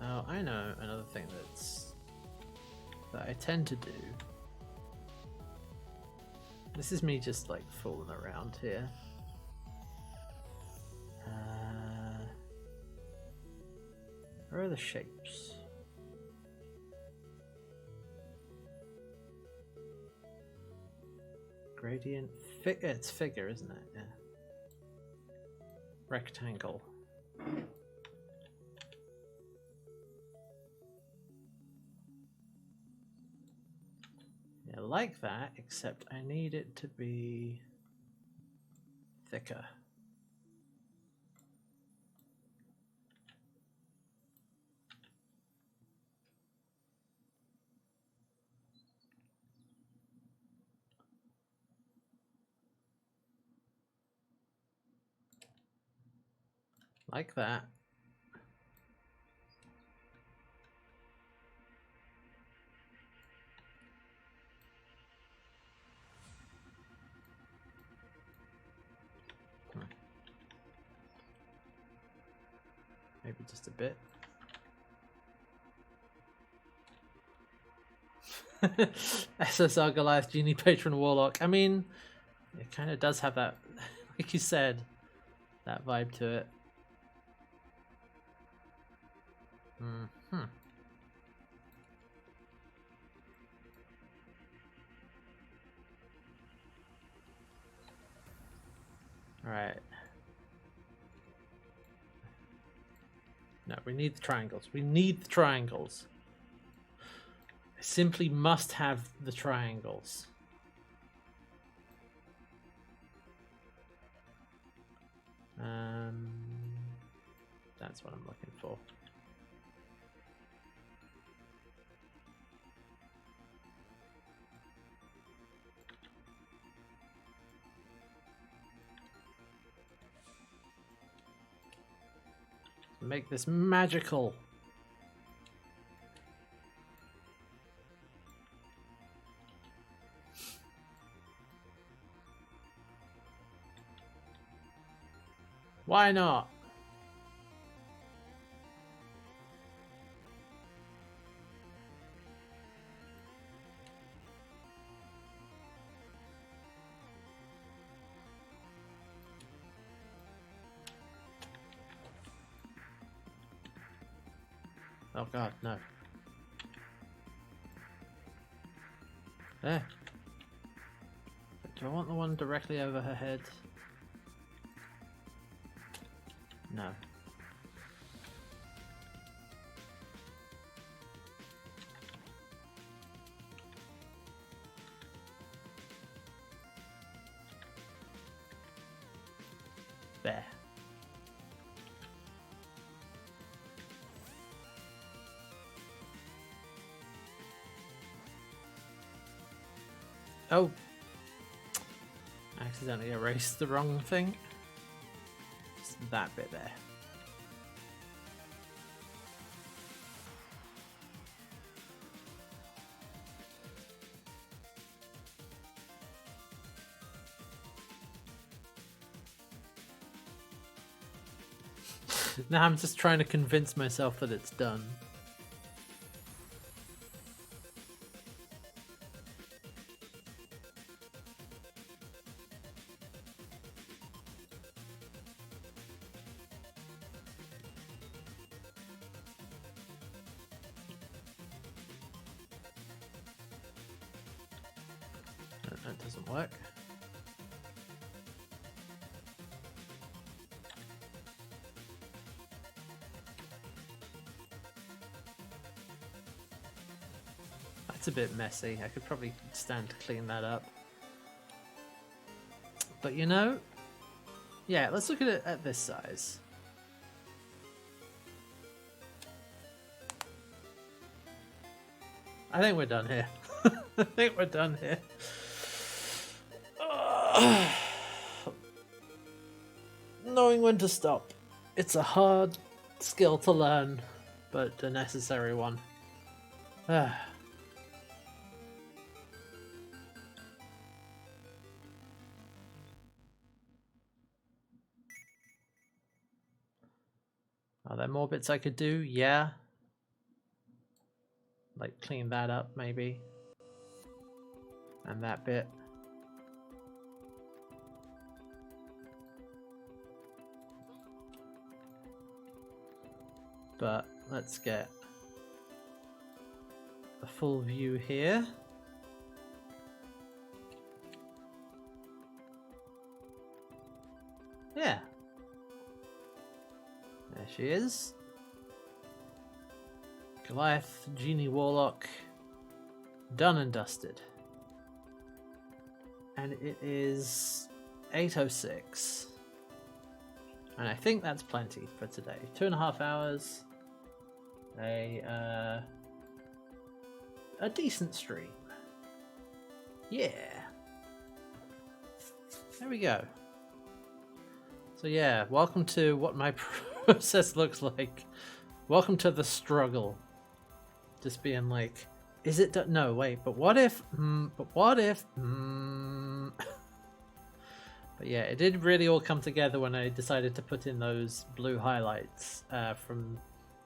Oh, I know another thing that I tend to do. This is me just like fooling around here. Where are the shapes? Gradient, it's figure, isn't it? Yeah. Rectangle. Yeah, like that, except I need it to be thicker. Like that. Maybe just a bit. SSR Goliath, Genie, Patron, Warlock. I mean, it kind of does have that, like you said, that vibe to it. Alright. No, we need the triangles. We need the triangles. I simply must have the triangles. That's what I'm looking for. Make this magical. Why not? Oh god, no. There. Do I want the one directly over her head? No. There. Oh! I accidentally erased the wrong thing. Just that bit there. Now I'm just trying to convince myself that it's done. That doesn't work. That's a bit messy. I could probably stand to clean that up. But you know, yeah, let's look at it at this size. I think we're done here. I think we're done here. Knowing when to stop. It's a hard skill to learn, but a necessary one. Are there more bits I could do? Yeah. Like clean that up maybe. And that bit. But let's get a full view here. Yeah. There she is. Goliath, Genie Warlock, done and dusted. And it is 8:06. And I think that's plenty for today. 2.5 hours. A decent stream. Yeah. There we go. So yeah, welcome to what my process looks like. Welcome to the struggle. Just being like, is it done? No, wait, but what if? But what if? But yeah, it did really all come together when I decided to put in those blue highlights from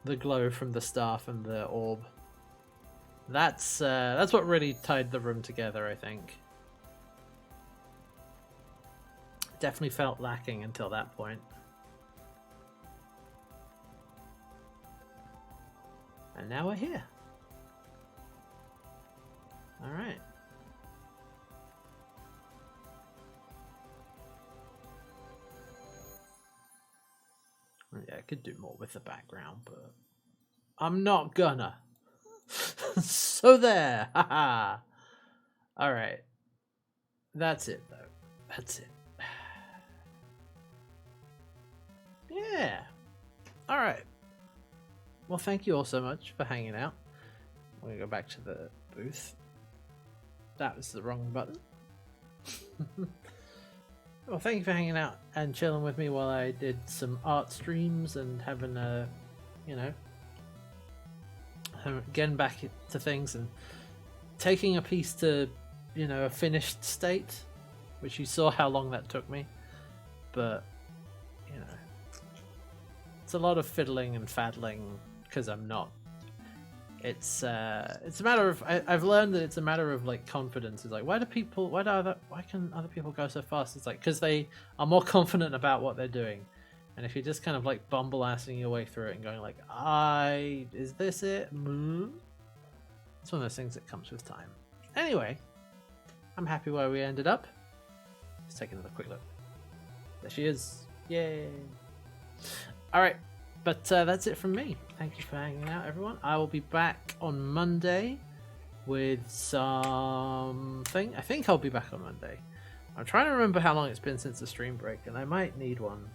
the glow from the staff and the orb. That's what really tied the room together, I think. Definitely felt lacking until that point. And now we're here. All right. Yeah, I could do more with the background, but I'm not gonna. So there. Haha. All right. That's it, though. That's it. Yeah. Alright. Well, thank you all so much for hanging out. I'm going to go back to the booth. That was the wrong button. Well, thank you for hanging out and chilling with me while I did some art streams and having a, you know, getting back to things and taking a piece to, you know, a finished state, which you saw how long that took me. But, you know, it's a lot of fiddling and faddling because I'm not. It's a matter of I've learned that it's a matter of like confidence. It's like why can other people go so fast? It's like because they are more confident about what they're doing, and if you're just kind of like bumble assing your way through it and going like is this it? It's one of those things that comes with time. Anyway, I'm happy where we ended up. Let's take another quick look. There she is. Yay! All right. But that's it from me. Thank you for hanging out, everyone. I will be back on Monday with something. I think I'll be back on Monday. I'm trying to remember how long it's been since the stream break, and I might need one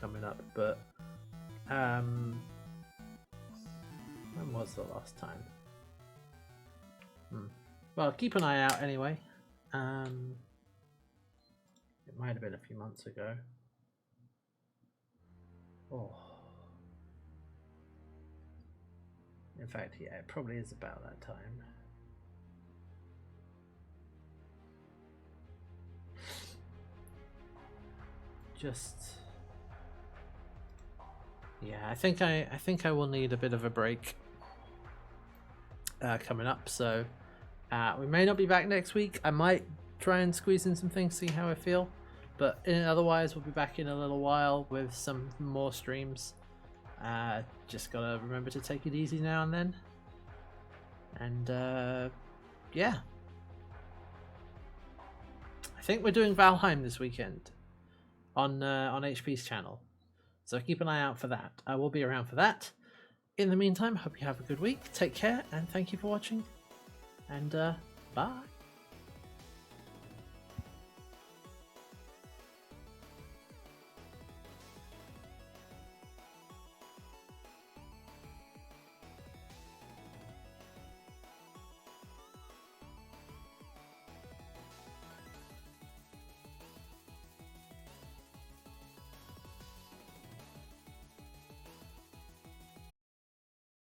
coming up. But when was the last time? Well, keep an eye out anyway. It might have been a few months ago. Oh. In fact, yeah, it probably is about that time. Yeah, I think I will need a bit of a break coming up. So we may not be back next week. I might try and squeeze in some things, see how I feel. But otherwise, we'll be back in a little while with some more streams. Just gotta remember to take it easy now and then. And yeah, I think we're doing Valheim this weekend on HP's channel, so keep an eye out for that. I will be around for that. In the meantime, hope you have a good week. Take care, and thank you for watching. And bye.